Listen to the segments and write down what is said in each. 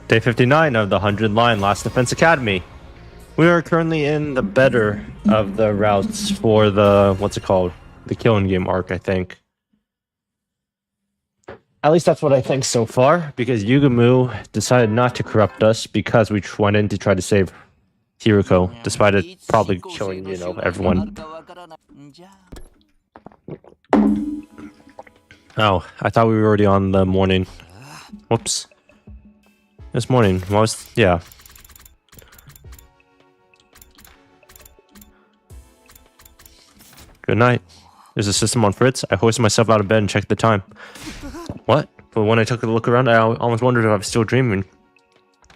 Day 59 of the 100 line Last Defense Academy. We are currently in the better of the routes for the, what's it called? The killing game arc, I think. At least that's what I think so far, because Yugamu decided not to corrupt us because we went in to try to save Hiruko, despite it probably killing, everyone. Oh, I thought we were already on the morning. Whoops. This morning was, yeah. Good night. There's a system on Fritz. I hoisted myself out of bed and checked the time. What? But when I took a look around, I almost wondered if I was still dreaming.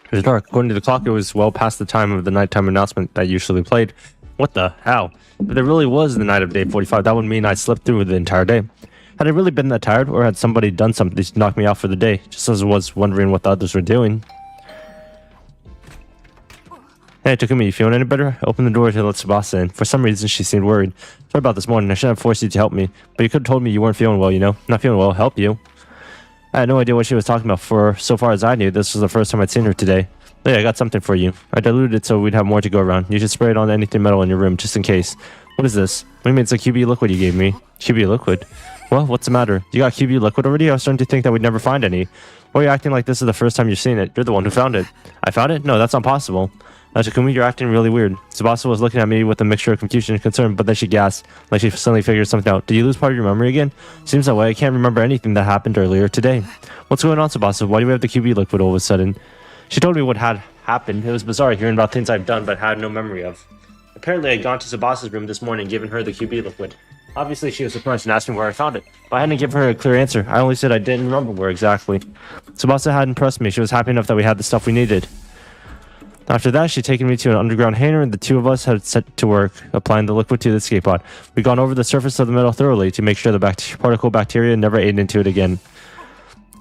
It was dark. According to the clock, it was well past the time of the nighttime announcement that usually played. What the hell? If there really was the night of day 45, that would mean I slept through the entire day. Had I really been that tired, or had somebody done something to knock me out for the day, just as I was wondering what the others were doing? Hey, Takumi, you feeling any better? I opened the door to let Tsubasa in. For some reason, she seemed worried. Sorry about this morning. I shouldn't have forced you to help me. But you could have told me you weren't feeling well, Not feeling well, help you. I had no idea what she was talking about, for so far as I knew, this was the first time I'd seen her today. Hey, I got something for you. I diluted it so we'd have more to go around. You should spray it on anything metal in your room, just in case. What is this? What do you mean it's a QB liquid you gave me? QB liquid? Well, what's the matter? You got QB liquid already? I was starting to think that we'd never find any. Why are you acting like this is the first time you've seen it? You're the one who found it. I found it? No, that's not possible. Takumi, you're acting really weird. Tsubasa was looking at me with a mixture of confusion and concern, but then she gasped, like she suddenly figured something out. Did you lose part of your memory again? Seems that way. I can't remember anything that happened earlier today. What's going on, Tsubasa? Why do we have the QB liquid all of a sudden? She told me what had happened. It was bizarre hearing about things I've done but had no memory of. Apparently, I'd gone to Tsubasa's room this morning and given her the QB liquid. Obviously, she was surprised and asked me where I found it, but I hadn't given her a clear answer. I only said I didn't remember where exactly. Tsubasa had impressed me. She was happy enough that we had the stuff we needed. After that, she'd taken me to an underground hangar, and the two of us had set to work, applying the liquid to the escape pod. We'd gone over the surface of the metal thoroughly to make sure the particle bacteria never ate into it again.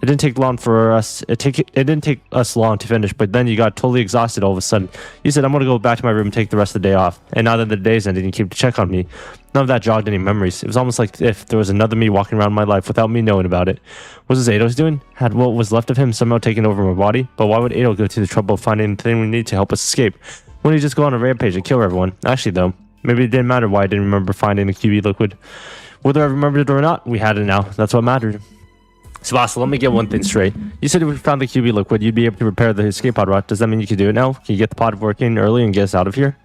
It didn't take long for us. It didn't take us long to finish, but then you got totally exhausted all of a sudden. You said, I'm going to go back to my room and take the rest of the day off. And now that the day's ended, you came to check on me. None of that jogged any memories. It was almost like if there was another me walking around my life without me knowing about it. What was Eido's doing? Had what was left of him somehow taken over my body? But why would Eido go to the trouble of finding the thing we need to help us escape? Wouldn't he just go on a rampage and kill everyone? Actually, though, maybe it didn't matter why I didn't remember finding the QB liquid. Whether I remembered it or not, we had it now. That's what mattered. Tsubasa, let me get one thing straight. You said if we found the QB liquid, you'd be able to repair the escape pod rot. Does that mean you can do it now? Can you get the pod working early and get us out of here?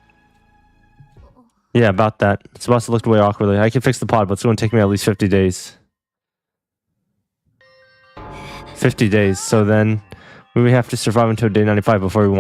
Yeah, about that. Tsubasa looked away awkwardly. I can fix the pod, but it's going to take me at least 50 days. 50 days. So then we would have to survive until day 95 before we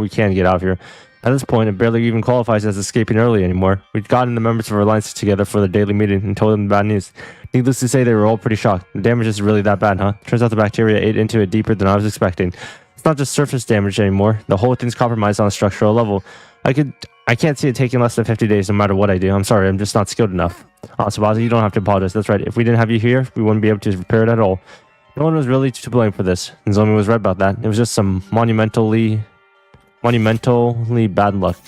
can get out of here. At this point, it barely even qualifies as escaping early anymore. We'd gotten the members of our alliance together for the daily meeting and told them the bad news. Needless to say, they were all pretty shocked. The damage is really that bad, huh? Turns out the bacteria ate into it deeper than I was expecting. It's not just surface damage anymore. The whole thing's compromised on a structural level. I can't see it taking less than 50 days no matter what I do. I'm sorry, I'm just not skilled enough. Tsubasa, you don't have to apologize. That's right. If we didn't have you here, we wouldn't be able to repair it at all. No one was really to blame for this. And Zomi was right about that. It was just some monumentally bad luck.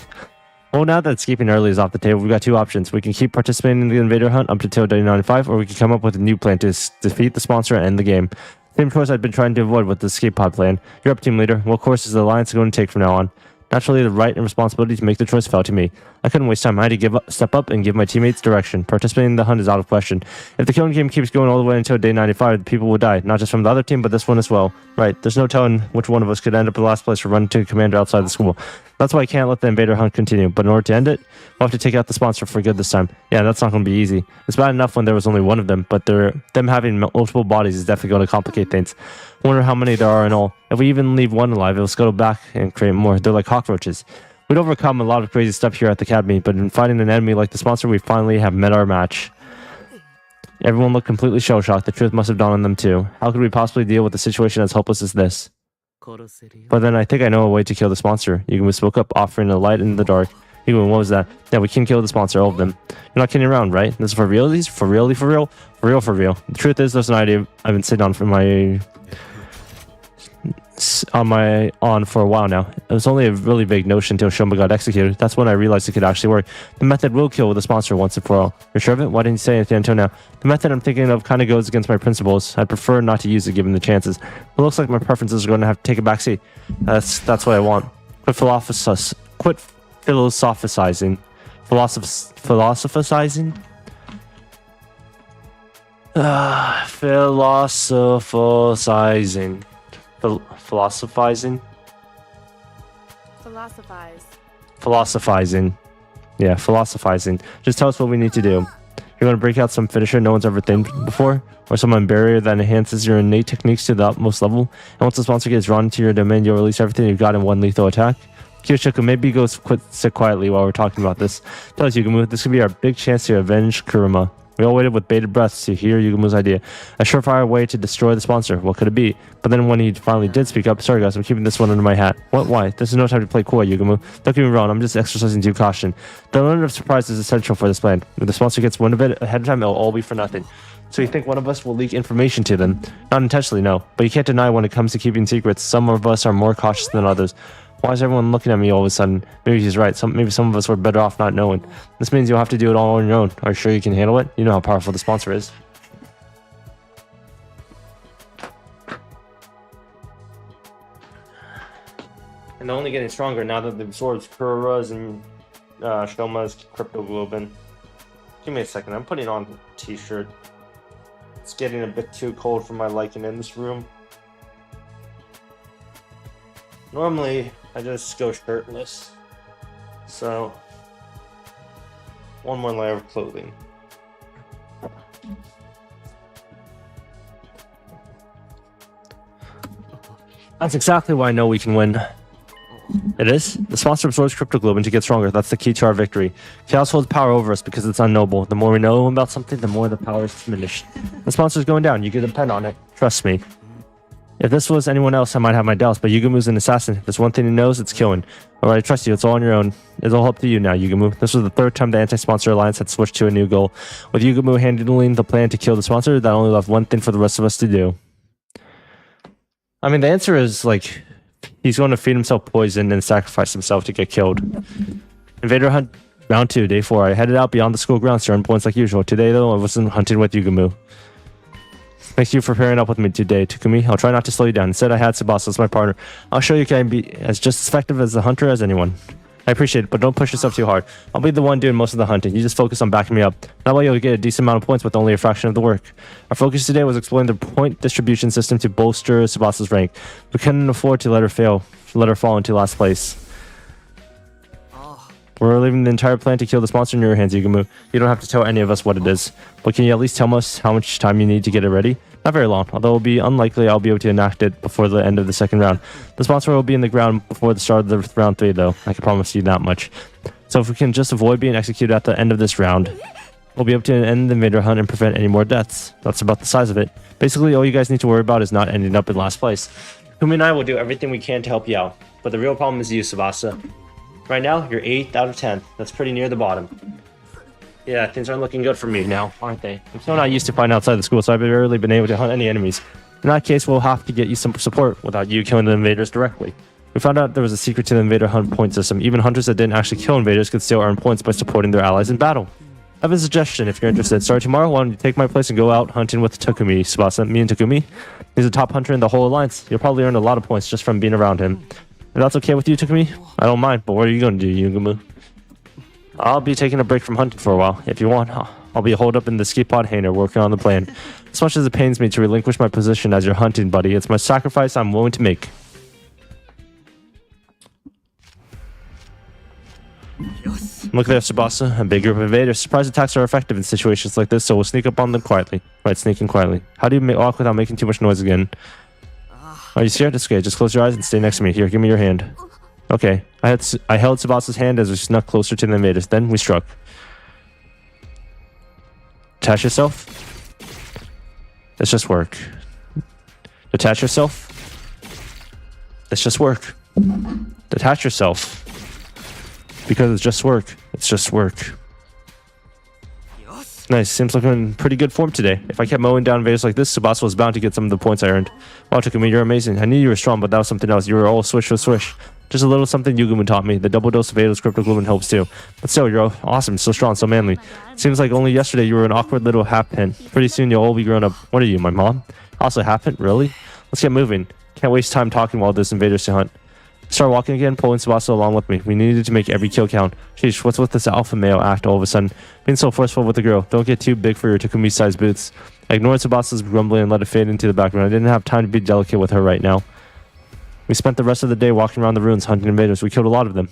Well, now that escaping early is off the table, we've got two options. We can keep participating in the invader hunt up to day 95, or we can come up with a new plan to defeat the sponsor and end the game. Same course I've been trying to avoid with the escape pod plan. You're up, team leader. What course is the alliance going to take from now on? Naturally, the right and responsibility to make the choice fell to me. I couldn't waste time. I had to step up and give my teammates direction. Participating in the hunt is out of question. If the killing game keeps going all the way until day 95, the people will die. Not just from the other team, but this one as well. Right, there's no telling which one of us could end up in the last place or run to a commander outside the school. That's why I can't let the invader hunt continue. But in order to end it, we'll have to take out the sponsor for good this time. Yeah, that's not going to be easy. It's bad enough when there was only one of them, but them having multiple bodies is definitely going to complicate things. I wonder how many there are in all. If we even leave one alive, it'll scuttle back and create more. They're like cockroaches. We'd overcome a lot of crazy stuff here at the academy, but in fighting an enemy like the sponsor, we finally have met our match. Everyone looked completely shell-shocked. The truth must have dawned on them too. How could we possibly deal with a situation as hopeless as this? But then I think I know a way to kill the sponsor. Yugamu spoke up, offering a light in the dark. Yugamu, what was that? Yeah, we can kill the sponsor, all of them. You're not kidding around, right? This is for real? For real? For real? For real, for real. The truth is, there's an idea I've been sitting on for my on for a while now. It was only a really vague notion until Shoma got executed. That's when I realized it could actually work. The method will kill the sponsor once and for all. You're sure of it? Why didn't you say anything until now? The method I'm thinking of kind of goes against my principles. I'd prefer not to use it given the chances. It looks like my preferences are going to have to take a backseat. That's what I want. Quit philosophizing. Philosophizing? Philosophizing. Philosophizing? Philosophizing. Yeah, philosophizing. Just tell us what we need to do. You're going to break out some finisher no one's ever thinned before? Or some barrier that enhances your innate techniques to the utmost level? And once the sponsor gets drawn into your domain, you'll release everything you've got in one lethal attack? Kiyoshiku, maybe go sit quietly while we're talking about this. Tell us, Yugumu, this could be our big chance to avenge Kuruma. We all waited with bated breaths to hear Yugamu's idea. A surefire way to destroy the sponsor. What could it be? But then when he finally did speak up, sorry guys, I'm keeping this one under my hat. What? Why? This is no time to play coy, Yugamu. Don't get me wrong, I'm just exercising due caution. The element of surprise is essential for this plan. If the sponsor gets wind of it ahead of time, it'll all be for nothing. So you think one of us will leak information to them? Not intentionally, no. But you can't deny when it comes to keeping secrets, some of us are more cautious than others. Why is everyone looking at me all of a sudden? Maybe he's right. Maybe some of us were better off not knowing. This means you'll have to do it all on your own. Are you sure you can handle it? You know how powerful the sponsor is. And they're only getting stronger now that they've absorbed Kurura's and Shoma's cryptoglobin. Give me a second. I'm putting on a t-shirt. It's getting a bit too cold for my liking in this room. Normally, I just go shirtless. So, one more layer of clothing. That's exactly why I know we can win. It is? The sponsor absorbs cryptoglobin to get stronger. That's the key to our victory. Chaos holds power over us because it's unknowable. The more we know about something, the more the power is diminished. The sponsor's going down. You can depend on it. Trust me. If this was anyone else, I might have my doubts, but Yugamu's an assassin. If there's one thing he knows, it's killing. Alright, I trust you. It's all on your own. It's all up to you now, Yugamu. This was the third time the anti-sponsor alliance had switched to a new goal. With Yugamu handling the plan to kill the sponsor, that only left one thing for the rest of us to do. I mean, the answer is, like, he's going to feed himself poison and sacrifice himself to get killed. Invader Hunt Round 2, Day 4. I headed out beyond the school grounds to earn points like usual. Today, though, I wasn't hunting with Yugamu. Thank you for pairing up with me today, Takumi. I'll try not to slow you down. Instead, I had Tsubasa as my partner. I'll show you can be as just as effective as a hunter as anyone. I appreciate it, but don't push yourself too hard. I'll be the one doing most of the hunting. You just focus on backing me up. That way you'll get a decent amount of points with only a fraction of the work. Our focus today was exploring the point distribution system to bolster Tsubasa's rank. We couldn't afford to let her fall into last place. We're leaving the entire plan to kill the sponsor in your hands, Yugamu. You don't have to tell any of us what it is. But can you at least tell us how much time you need to get it ready? Not very long, although it will be unlikely I'll be able to enact it before the end of the second round. The sponsor will be in the ground before the start of the round 3, though. I can promise you that much. So if we can just avoid being executed at the end of this round, we'll be able to end the invader hunt and prevent any more deaths. That's about the size of it. Basically, all you guys need to worry about is not ending up in last place. Kumi and I will do everything we can to help you out. But the real problem is you, Tsubasa. Right now, you're 8th out of 10. That's pretty near the bottom. Yeah, things aren't looking good for me now, aren't they? I'm still not used to fighting outside the school, so I've barely been able to hunt any enemies. In that case, we'll have to get you some support without you killing the invaders directly. We found out there was a secret to the invader hunt point system. Even hunters that didn't actually kill invaders could still earn points by supporting their allies in battle. I have a suggestion if you're interested. Starting tomorrow, why don't you take my place and go out hunting with Takumi, Tsubasa, me and Takumi? He's a top hunter in the whole alliance. You'll probably earn a lot of points just from being around him. If that's okay with you, Takumi, I don't mind, but what are you going to do, Yugamu? I'll be taking a break from hunting for a while. If you want, I'll be holed up in the ski pod hangar working on the plan. As much as it pains me to relinquish my position as your hunting buddy, it's my sacrifice I'm willing to make. Look there, Tsubasa. A big group of invaders. Surprise attacks are effective in situations like this, so we'll sneak up on them quietly. Right, sneaking quietly. How do you walk without making too much noise again? Are you scared? It's okay. Just close your eyes and stay next to me. Here, give me your hand. Okay. I held Tsubasa's hand as we snuck closer to the invaders. Then we struck. Detach yourself. Let's just work. Detach yourself. Let's just work. Detach yourself. Because it's just work. It's just work. Nice. Seems like I'm in pretty good form today. If I kept mowing down invaders like this, Tsubasa was bound to get some of the points I earned. Wow, Takumi, you're amazing. I knew you were strong, but that was something else. You were all swish with swish. Just a little something Yugumu taught me. The double dose of Ado's cryptic woman helps too. But still, you're awesome, so strong, so manly. Seems like only yesterday you were an awkward little half-pin. Pretty soon you'll all be grown up. What are you, my mom? Also half-pin? Really? Let's get moving. Can't waste time talking while there's invaders to hunt. Start walking again, pulling Tsubasa along with me. We needed to make every kill count. Sheesh, what's with this alpha male act all of a sudden? Being so forceful with the girl. Don't get too big for your Takumi-sized boots. I ignored Tsubasa's grumbling and let it fade into the background. I didn't have time to be delicate with her right now. We spent the rest of the day walking around the ruins hunting invaders. We killed a lot of them.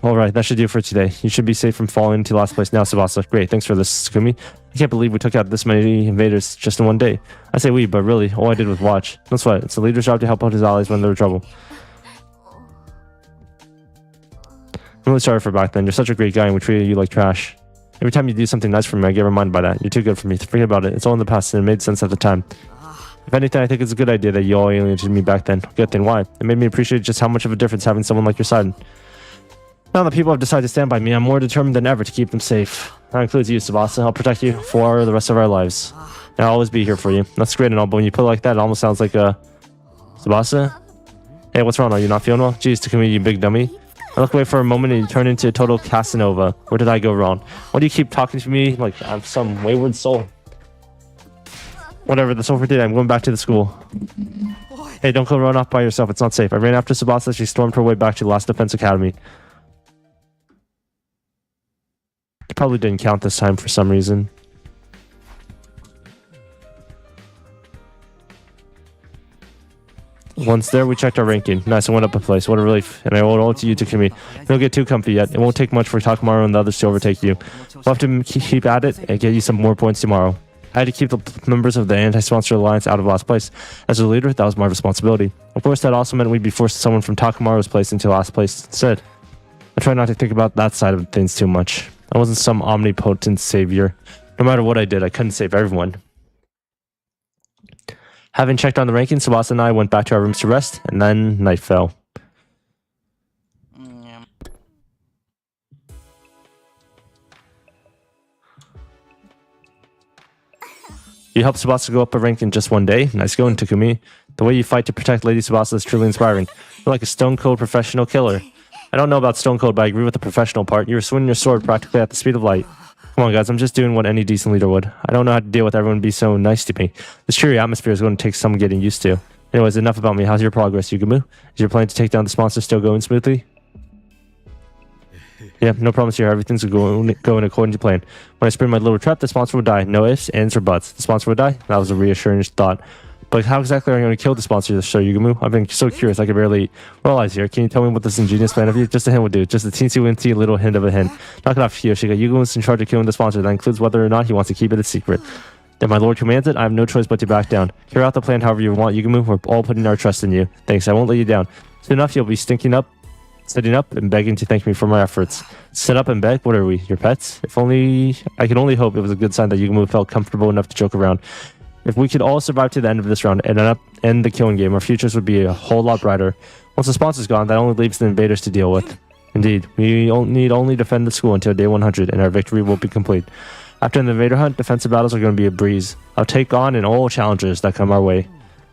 Alright, that should do for today. You should be safe from falling into last place now, Tsubasa. Great, thanks for this, Takumi. I can't believe we took out this many invaders just in one day. I say we, but really, all I did was watch. Don't sweat. It's the leader's job to help out his allies when they're in trouble. I'm really sorry for back then. You're such a great guy and we treated you like trash. Every time you do something nice for me, I get reminded by that. You're too good for me. Forget about it. It's all in the past and it made sense at the time. If anything, I think it's a good idea that you all alienated me back then. Good thing. Why? It made me appreciate just how much of a difference having someone like your side. Now that people have decided to stand by me, I'm more determined than ever to keep them safe. That includes you, Tsubasa. I'll protect you for the rest of our lives. And I'll always be here for you. That's great and all, but when you put it like that, it almost sounds like a... Tsubasa? Hey, what's wrong? Are you not feeling well? Jeez, Takumi, you big dummy. I look away for a moment and you turn into a total Casanova. Where did I go wrong? Why do you keep talking to me like I'm some wayward soul? Whatever, that's all for today. I'm going back to the school. Hey, don't go run off by yourself. It's not safe. I ran after Tsubasa. She stormed her way back to the last defense academy. Probably didn't count this time for some reason. Once there, we checked our ranking. Nice, I went up a place. What a relief. And I owe it all to you, Takumi. Don't get too comfy yet. It won't take much for Takamaru and the others to overtake you. We'll have to keep at it and get you some more points tomorrow. I had to keep the members of the anti-sponsor alliance out of last place. As a leader, that was my responsibility. Of course, that also meant we'd be forced someone from Takamaru's place into last place instead. I try not to think about that side of things too much. I wasn't some omnipotent savior. No matter what I did, I couldn't save everyone. Having checked on the rankings, Tsubasa and I went back to our rooms to rest, and then night fell. You helped Tsubasa go up a rank in just one day. Nice going, Takumi. The way you fight to protect Lady Tsubasa is truly inspiring. You're like a stone-cold professional killer. I don't know about stone cold, but I agree with the professional part. You were swinging your sword practically at the speed of light. Come on, guys, I'm just doing what any decent leader would. I don't know how to deal with everyone be so nice to me. This cheery atmosphere is going to take some getting used to. Anyways, enough about me. How's your progress, Yugumu? Is your plan to take down the sponsor still going smoothly? Yeah, no problems here. Everything's going according to plan. When I spin my little trap, the sponsor will die. No ifs, ands, or buts. The sponsor will die? That was a reassuring thought. But how exactly are you going to kill the sponsor of the show, Yugumu? I've been so curious, I can barely eat. Well, eyes here. Can you tell me what this ingenious plan of you? Just a hint will do. Just a teensy-weensy little hint of a hint. Knock it off, Kiyoshika. Yugumu's in charge of killing the sponsor. That includes whether or not he wants to keep it a secret. If my lord commands it, I have no choice but to back down. Carry out the plan however you want, Yugumu. We're all putting our trust in you. Thanks, I won't let you down. Soon enough, you'll be sitting up and begging to thank me for my efforts. Sit up and beg? What are we, your pets? If only... I can only hope it was a good sign that Yugumu felt comfortable enough to joke around. If we could all survive to the end of this round and end the killing game, our futures would be a whole lot brighter. Once the sponsor's gone, that only leaves the invaders to deal with. Indeed, we need only defend the school until day 100, and our victory will be complete. After the invader hunt, defensive battles are going to be a breeze. I'll take on in all challenges that come our way.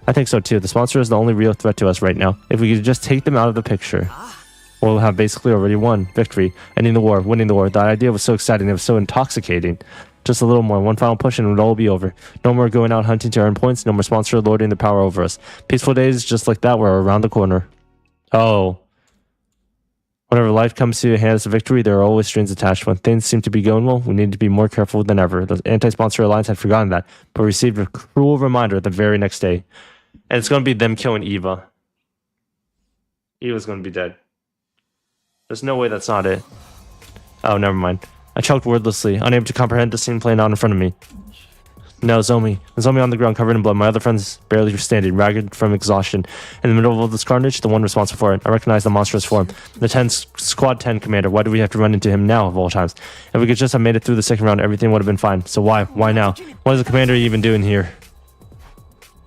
I think so too. The sponsor is the only real threat to us right now. If we could just take them out of the picture, we'll have basically already won. Victory, ending the war, winning the war. That idea was so exciting, it was so intoxicating. Just a little more, one final push and it would all be over. No more going out hunting to earn points, no more sponsor lording the power over us. Peaceful days just like that were around the corner. Oh. Whenever life comes to hand as a victory, there are always strings attached. When things seem to be going well, we need to be more careful than ever. The anti-sponsor alliance had forgotten that, but received a cruel reminder the very next day. And it's going to be them killing Eva. Eva's going to be dead. There's no way that's not it. Oh, never mind. I choked wordlessly, unable to comprehend the scene playing out in front of me. No, Zomi. Zomi on the ground, covered in blood. My other friends barely were standing, ragged from exhaustion. In the middle of this carnage, the one responsible for it. I recognized the monstrous form. The Squad 10 commander. Why do we have to run into him now, of all times? If we could just have made it through the second round, everything would have been fine. So why? Why now? What is the commander even doing here?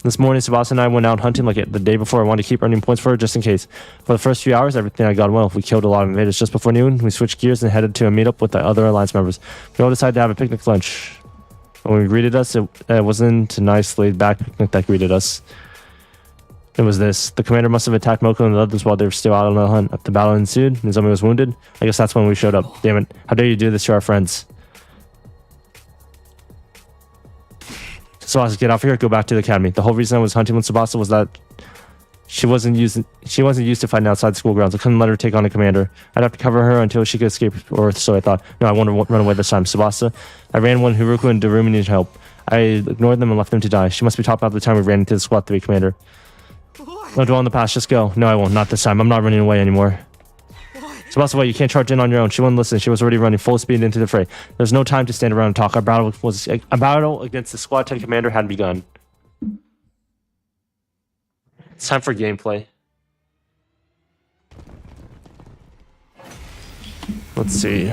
This morning, Tsubasa and I went out hunting like the day before. I wanted to keep earning points for her just in case. For the first few hours, everything had gone well. We killed a lot of invaders. Just before noon, we switched gears and headed to a meetup with the other Alliance members. We all decided to have a picnic lunch. When we greeted us, it wasn't a nice laid-back picnic that greeted us. It was this. The commander must have attacked Moko and the others while they were still out on the hunt. If the battle ensued, Nozomi was wounded. I guess that's when we showed up. Damn it. How dare you do this to our friends? Tsubasa, get off here. Go back to the academy. The whole reason I was hunting with Tsubasa was that she wasn't used to fighting outside the school grounds. I couldn't let her take on a commander. I'd have to cover her until she could escape, or so I thought. No, I want to run away this time. Tsubasa, I ran when Hiruko and Darumi needed help. I ignored them and left them to die. She must be talking about the time we ran into the Squad 3 commander. Don't dwell on the past, just go. No, I won't. Not this time. I'm not running away anymore. Tsubasa, wait, you can't charge in on your own. She wouldn't listen. She was already running full speed into the fray. There's no time to stand around and talk. A battle against the Squad 10 commander had begun. It's time for gameplay. Let's see.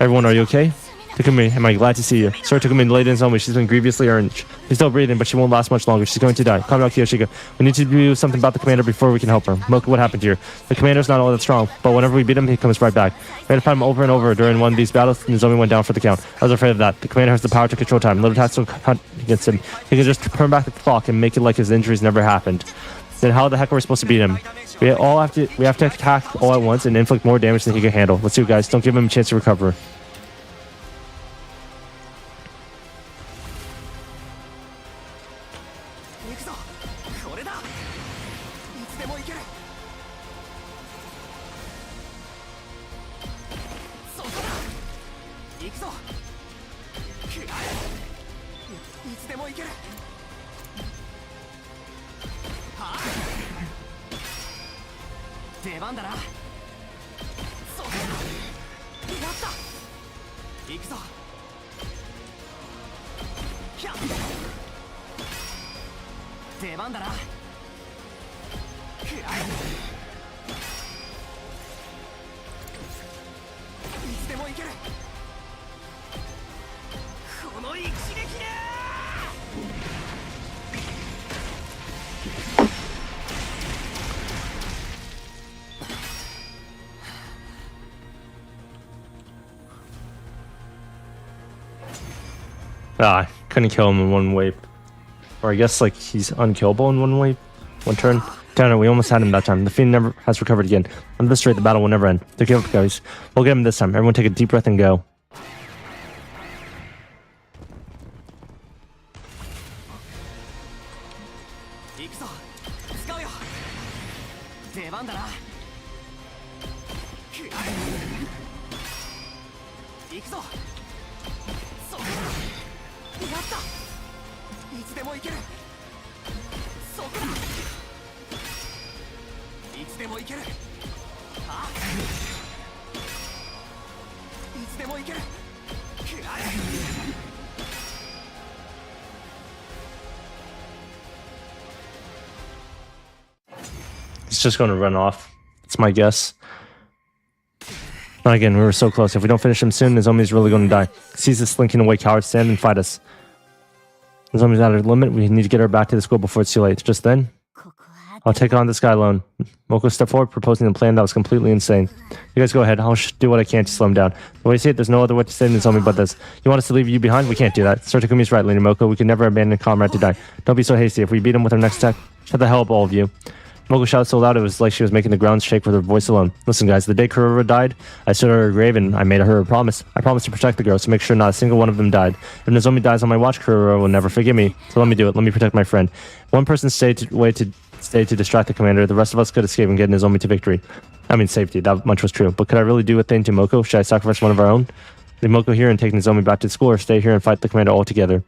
Everyone, are you okay? Takumi, am I glad to see you? Sorry, Takumi, the lady in me. She's been grievously orange. She's still breathing, but she won't last much longer. She's going to die. Calm down, Kiyoshika. We need to do something about the commander before we can help her. Moko, what happened here? The commander's not all that strong, but whenever we beat him, he comes right back. We had to fight him over and over during one of these battles. Nozomi went down for the count. I was afraid of that. The commander has the power to control time. Little tasks will hunt against him. He can just turn back the clock and make it like his injuries never happened. Then how the heck are we supposed to beat him? We have to attack all at once and inflict more damage than he can handle. Let's do it, guys. Don't give him a chance to recover. Ah, couldn't kill him in one wave. Or I guess, like, he's unkillable in one wave. One turn. Damn it, we almost had him that time. The Fiend never has recovered again. On this rate, the battle will never end. Take it up, guys. We'll get him this time. Everyone take a deep breath and go. He's just going to run off. That's my guess. Not again, we were so close. If we don't finish him soon, Nozomi's really going to die. Sees this slinking away coward, stand and fight us. Nozomi's out of limit. We need to get her back to the school before it's too late. Just then, I'll take on this guy alone. Moko stepped forward, proposing a plan that was completely insane. You guys go ahead. I'll do what I can to slow him down. The way you see it, there's no other way to save Nozomi but this. You want us to leave you behind? We can't do that. Sir Takumi's right, Lady Moko. We can never abandon a comrade to die. Don't be so hasty. If we beat him with our next attack, shut the hell up, all of you. Moko shouted so loud it was like she was making the ground shake with her voice alone. Listen, guys, the day Kurura died, I stood at her grave and I made her a promise. I promised to protect the girls, to make sure not a single one of them died. If Nozomi dies on my watch, Kurura will never forgive me. So let me do it. Let me protect my friend. One person stayed to distract the commander. The rest of us could escape and get Nozomi to victory. I mean, safety. That much was true. But could I really do a thing to Moko? Should I sacrifice one of our own? Leave Moko here and take Nozomi back to school, or stay here and fight the commander all together?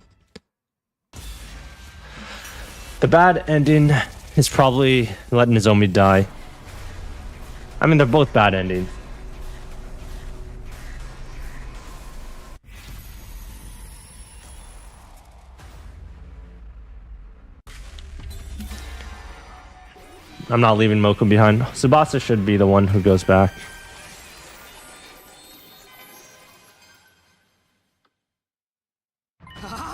The bad ending is probably letting Nozomi die. I mean, they're both bad endings. I'm not leaving Moko behind. Tsubasa should be the one who goes back.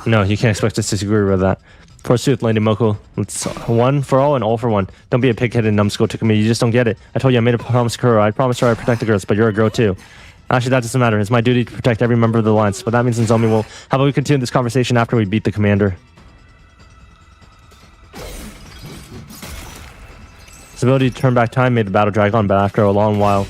No, you can't expect us to disagree with that. Forsooth, Lady Moku. It's one for all and all for one. Don't be a pig-headed numbskull, Takumi. You just don't get it. I told you I made a promise to Kuro. I promised her I'd protect the girls, but you're a girl too. Actually, that doesn't matter. It's my duty to protect every member of the Alliance. But that means Nozomi will... How about we continue this conversation after we beat the commander? His ability to turn back time made the battle drag on, but after a long while,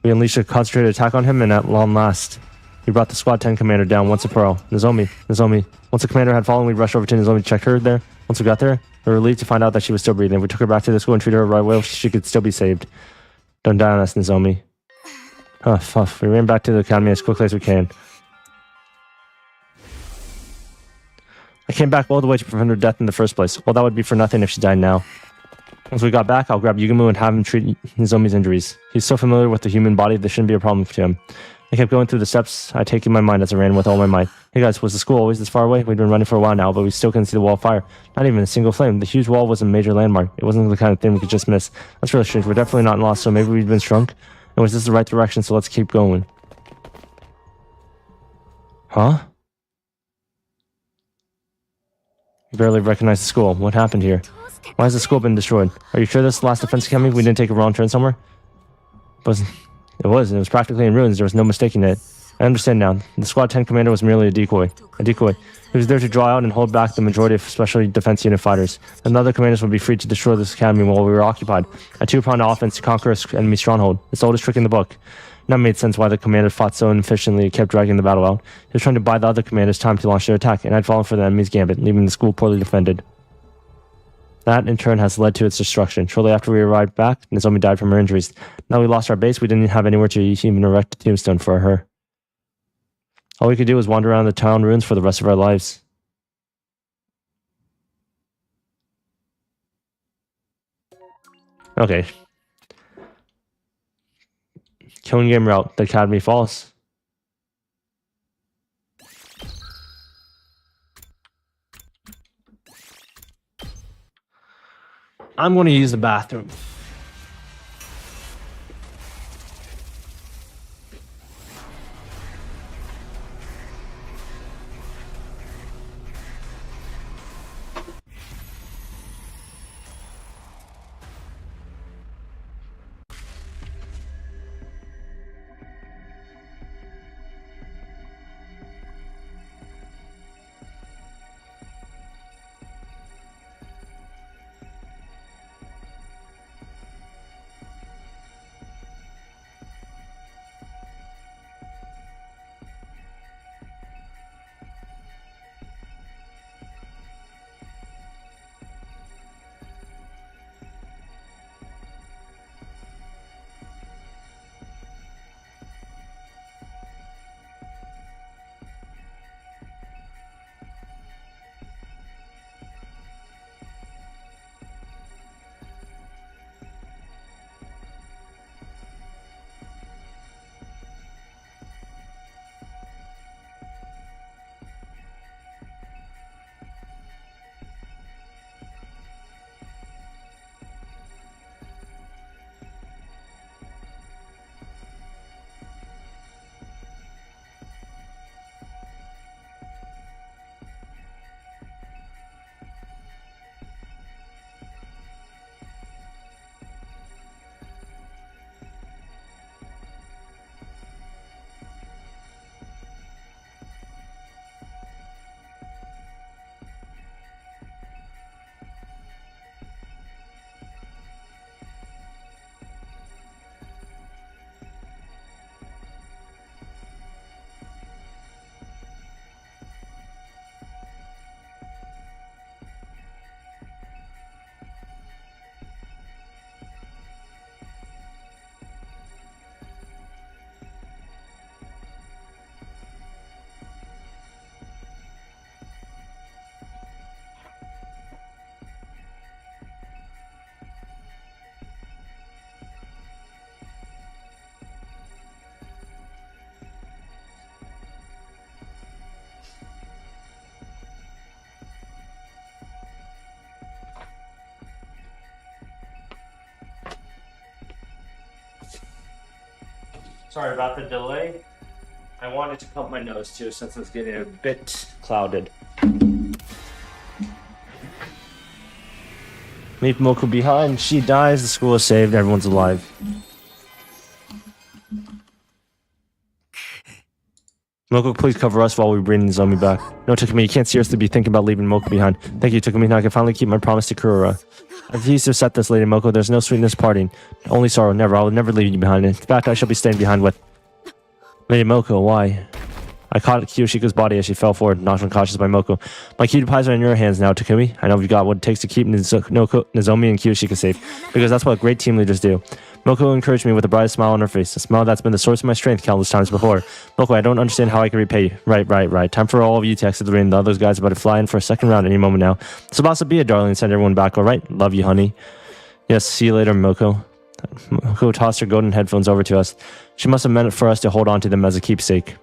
we unleashed a concentrated attack on him, and at long last, we brought the Squad 10 commander down once and for all. Nozomi. Once the commander had fallen, we rushed over to Nozomi to check her there. Once we got there, we were relieved to find out that she was still breathing. We took her back to the school and treated her right away so she could still be saved. Don't die on us, Nozomi. We ran back to the academy as quickly as we can. I came back all the way to prevent her death in the first place. Well, that would be for nothing if she died now. Once we got back, I'll grab Yugumu and have him treat Nozomi's injuries. He's so familiar with the human body, this shouldn't be a problem to him. I kept going through the steps I take in my mind as I ran with all my might. Hey guys, was the school always this far away? We'd been running for a while now, but we still couldn't see the wall of fire. Not even a single flame. The huge wall was a major landmark. It wasn't the kind of thing we could just miss. That's really strange. We're definitely not lost, so maybe we've been shrunk? And was this the right direction, so let's keep going. Huh? You barely recognize the school. What happened here? Why has the school been destroyed? Are you sure this is the last defense academy? We didn't take a wrong turn somewhere? It was practically in ruins. There was no mistaking it. I understand now. The Squad 10 commander was merely a decoy. He was there to draw out and hold back the majority of special defense unit fighters. And the other commanders would be free to destroy this academy while we were occupied. A two-pronged offense to conquer an enemy stronghold. It's the oldest trick in the book. That made sense why the commander fought so inefficiently and kept dragging the battle out. He was trying to buy the other commanders time to launch their attack, and I'd fallen for the enemy's gambit, leaving the school poorly defended. That, in turn, has led to its destruction. Shortly after we arrived back, Nozomi died from her injuries. Now we lost our base, we didn't have anywhere to even erect a tombstone for her. All we could do was wander around the town ruins for the rest of our lives. Okay. Killing game route, the academy falls. I'm going to use the bathroom. Sorry about the delay. I wanted to pump my nose too since it's getting a bit clouded. Leave Moko behind. She dies. The school is saved. Everyone's alive. Moko, please cover us while we bring Nozomi back. No, Takumi, you can't seriously be thinking about leaving Moko behind. Thank you, Takumi. Now I can finally keep my promise to Kurura. I refuse to accept this, Lady Moko. There's no sweetness parting. Only sorrow. Never. I will never leave you behind. In fact, I shall be staying behind with... Lady Moko, why? I caught Kiyoshika's body as she fell forward, knocked unconscious by Moko. My cutie pies are in your hands now, Takumi. I know you've got what it takes to keep Nozomi and Kiyoshika safe, because that's what great team leaders do. Moko encouraged me with a bright smile on her face, a smile that's been the source of my strength countless times before. Moko, I don't understand how I can repay you. Right. Time for all of you to exit the ring. The other guys are about to fly in for a second round any moment now. Tsubasa, be a darling, send everyone back, alright? Love you, honey. Yes, see you later, Moko. Moko tossed her golden headphones over to us. She must have meant it for us to hold on to them as a keepsake.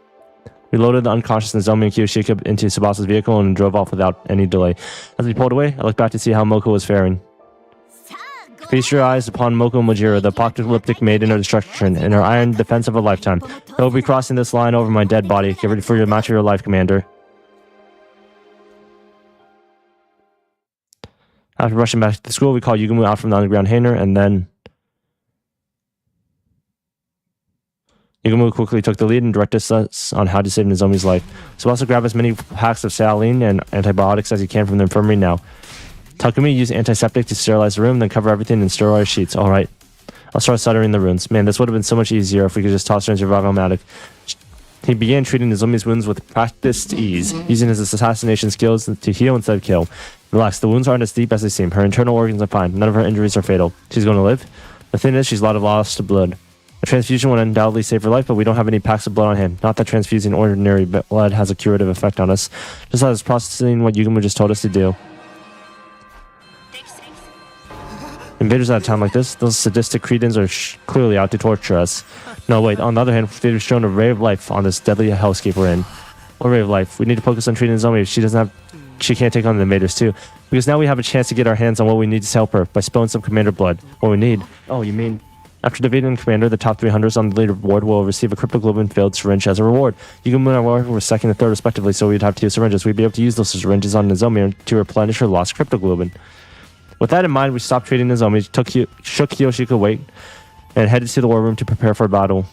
We loaded the unconscious Nozomi and Kiyoshika into Tsubasa's vehicle and drove off without any delay. As we pulled away, I looked back to see how Moko was faring. Feast your eyes upon Moko Mojiro, the apocalyptic maiden of destruction, in her iron defense of a lifetime. I will be crossing this line over my dead body. Get ready for your match of your life, Commander. After rushing back to the school, we called Yugumu out from the underground hangar, and then... Yugumu quickly took the lead and directed us on how to save Nozomi's life. So also grab as many packs of saline and antibiotics as you can from the infirmary now. Takumi used antiseptic to sterilize the room, then cover everything in sterile sheets. Alright. I'll start soldering the runes. Man, this would have been so much easier if we could just toss her in survival-matic. He began treating Nozomi's wounds with practiced ease, using his assassination skills to heal instead of kill. Relax, the wounds aren't as deep as they seem. Her internal organs are fine. None of her injuries are fatal. She's going to live? The thing is, she's a lot of lost blood. A transfusion would undoubtedly save her life, but we don't have any packs of blood on hand. Not that transfusing ordinary blood has a curative effect on us. Just as processing what Yugumu just told us to do. Invaders at a time like this, those sadistic cretins are clearly out to torture us. No, wait, on the other hand, they've shown a ray of life on this deadly hellscape we're in. What ray of life? We need to focus on treating Nozomi if she can't take on the invaders too. Because now we have a chance to get our hands on what we need to help her by spilling some commander blood. What we need? Oh, you mean... After defeating the commander, the top 300s on the leaderboard will receive a cryptoglobin-filled syringe as a reward. Yugumu and I were second and third respectively, so we'd have 2 syringes. We'd be able to use those syringes on Nozomi to replenish her lost cryptoglobin. With that in mind, we stopped treating Nozomi, shook Kiyoshika awake, and headed to the war room to prepare for battle.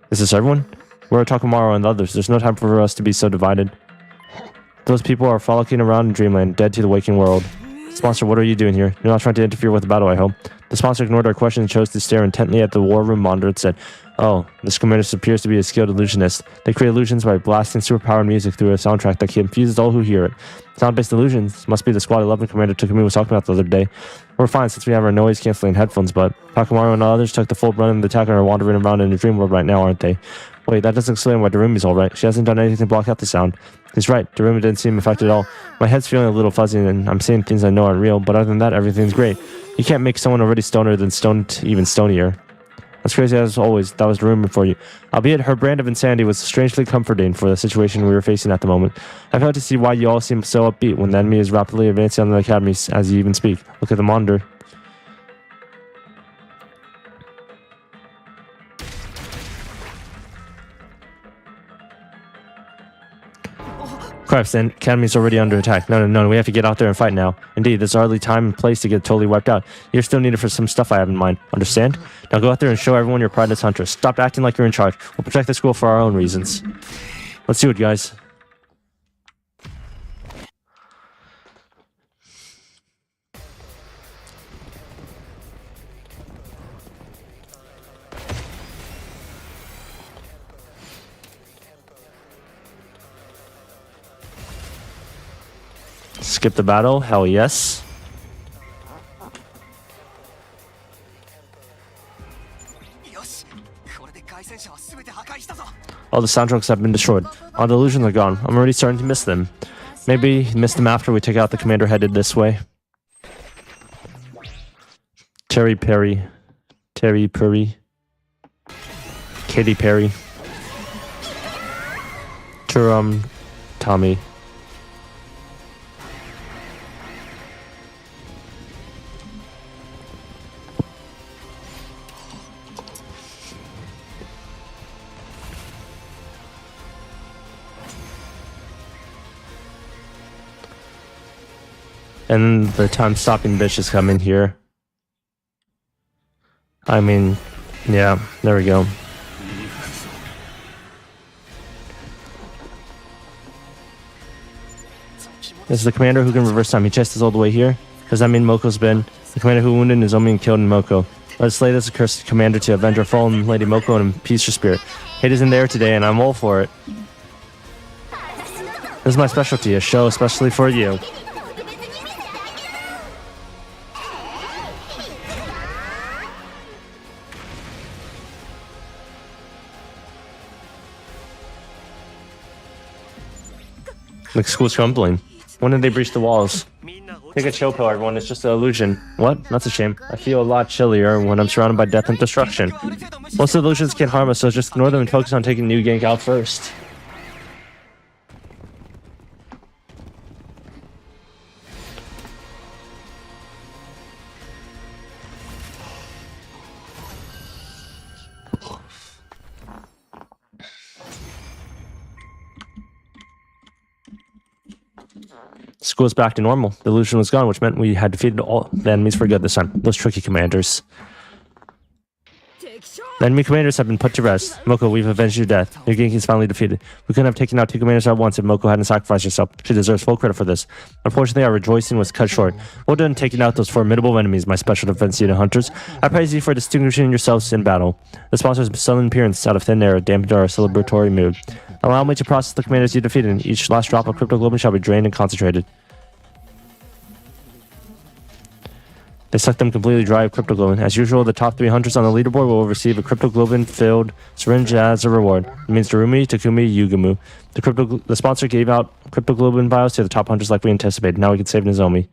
Is this everyone? We're at Takamaru and the others. There's no time for us to be so divided. Those people are frolicking around in dreamland, dead to the waking world. Sponsor, what are you doing here? You're not trying to interfere with the battle, I hope. The sponsor ignored our question and chose to stare intently at the war room monitor and said, Oh, this commander appears to be a skilled illusionist. They create illusions by blasting superpowered music through a soundtrack that confuses all who hear it. Sound-based illusions must be the Squad 11 commander Takumi was talking about the other day. We're fine since we have our noise-canceling headphones, but Takamaru and the others took the full brunt of the attack and are wandering around in the dream world right now, aren't they? Wait, that doesn't explain why Darumi's alright. She hasn't done anything to block out the sound. He's right, Darumi didn't seem affected at all. My head's feeling a little fuzzy and I'm seeing things I know aren't real, but other than that, everything's great. You can't make someone already stoner than stoned even stonier. As crazy as always, that was Darumi for you. Albeit her brand of insanity was strangely comforting for the situation we were facing at the moment. I failed to see why you all seem so upbeat when the enemy is rapidly advancing on the academy as you even speak. Look at the monitor. Crap, the academy's already under attack. No, we have to get out there and fight now. Indeed, there's hardly time and place to get totally wiped out. You're still needed for some stuff I have in mind. Understand? Now go out there and show everyone your pride as Huntress. Stop acting like you're in charge. We'll protect the school for our own reasons. Let's do it, guys. Skip the battle? Hell yes. All the soundtracks have been destroyed. All the illusions are gone. I'm already starting to miss them. Maybe miss them after we take out the commander headed this way. Terry Perry. Katy Perry. Tommy. And the time stopping bitch is coming here. I mean, yeah, there we go. This is the commander who can reverse time. He chased us all the way here. Because I mean Moko's been the commander who wounded Nozomi and killed Moko. Let us slay this accursed commander to avenge our fallen Lady Moko and appease her spirit. Hate is in there today and I'm all for it. This is my specialty, a show especially for you. The school's crumbling. When did they breach the walls? Take a chill pill, everyone. It's just an illusion. What? That's a shame. I feel a lot chillier when I'm surrounded by death and destruction. Most illusions can't harm us, so just ignore them and focus on taking New Gank out first. School's back to normal. The illusion was gone, which meant we had defeated all the enemies for good this time. Those tricky commanders. The enemy commanders have been put to rest. Moko, we've avenged your death. Your Genki is finally defeated. We couldn't have taken out 2 commanders at once if Moko hadn't sacrificed herself. She deserves full credit for this. Unfortunately, our rejoicing was cut short. Well done taking out those formidable enemies, my special defense unit hunters. I praise you for distinguishing yourselves in battle. The sponsor's sudden appearance out of thin air dampened our celebratory mood. Allow me to process the commanders you defeated, and each last drop of cryptoglobin shall be drained and concentrated. They sucked them completely dry of cryptoglobin. As usual, the top 3 hunters on the leaderboard will receive a cryptoglobin-filled syringe as a reward. It means Darumi, Takumi, Yugumu. The sponsor gave out cryptoglobin vials to the top hunters like we anticipated. Now we can save Nozomi.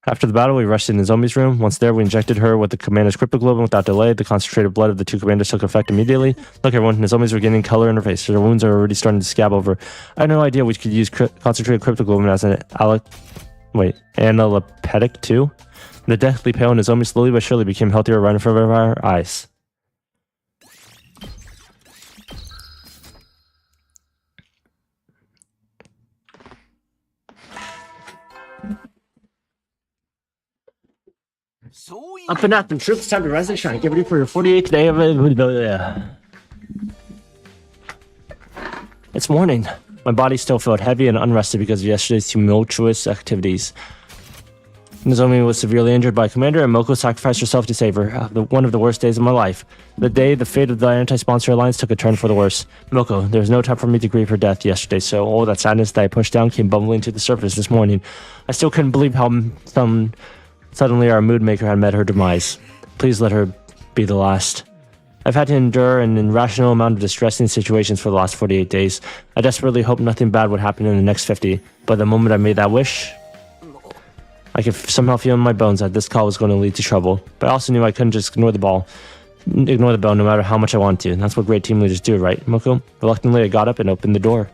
After the battle, we rushed in Nozomi's room. Once there, we injected her with the commander's cryptoglobin without delay. The concentrated blood of the 2 commanders took effect immediately. Look, everyone, Nozomi's regaining color in her face. Her wounds are already starting to scab over. I had no idea we could use concentrated cryptoglobin as an analeptic too. The deathly pale Nozomi slowly but surely became healthier right in front of our eyes. Up and at them, troops, time to rise and shine. Get ready for your 48th day of it. It's morning. My body still felt heavy and unrested because of yesterday's tumultuous activities. Nozomi was severely injured by a commander, and Moko sacrificed herself to save her. One of the worst days of my life. The day the fate of the anti-sponsor alliance took a turn for the worse. Moko, there was no time for me to grieve her death yesterday, so all that sadness that I pushed down came bubbling to the surface this morning. I still couldn't believe how suddenly our mood maker had met her demise. Please let her be the last. I've had to endure an irrational amount of distressing situations for the last 48 days. I desperately hoped nothing bad would happen in the next 50, but the moment I made that wish, I could somehow feel in my bones that this call was going to lead to trouble. But I also knew I couldn't just ignore the bell no matter how much I wanted to. And that's what great team leaders do, right, Moko? Reluctantly, I got up and opened the door.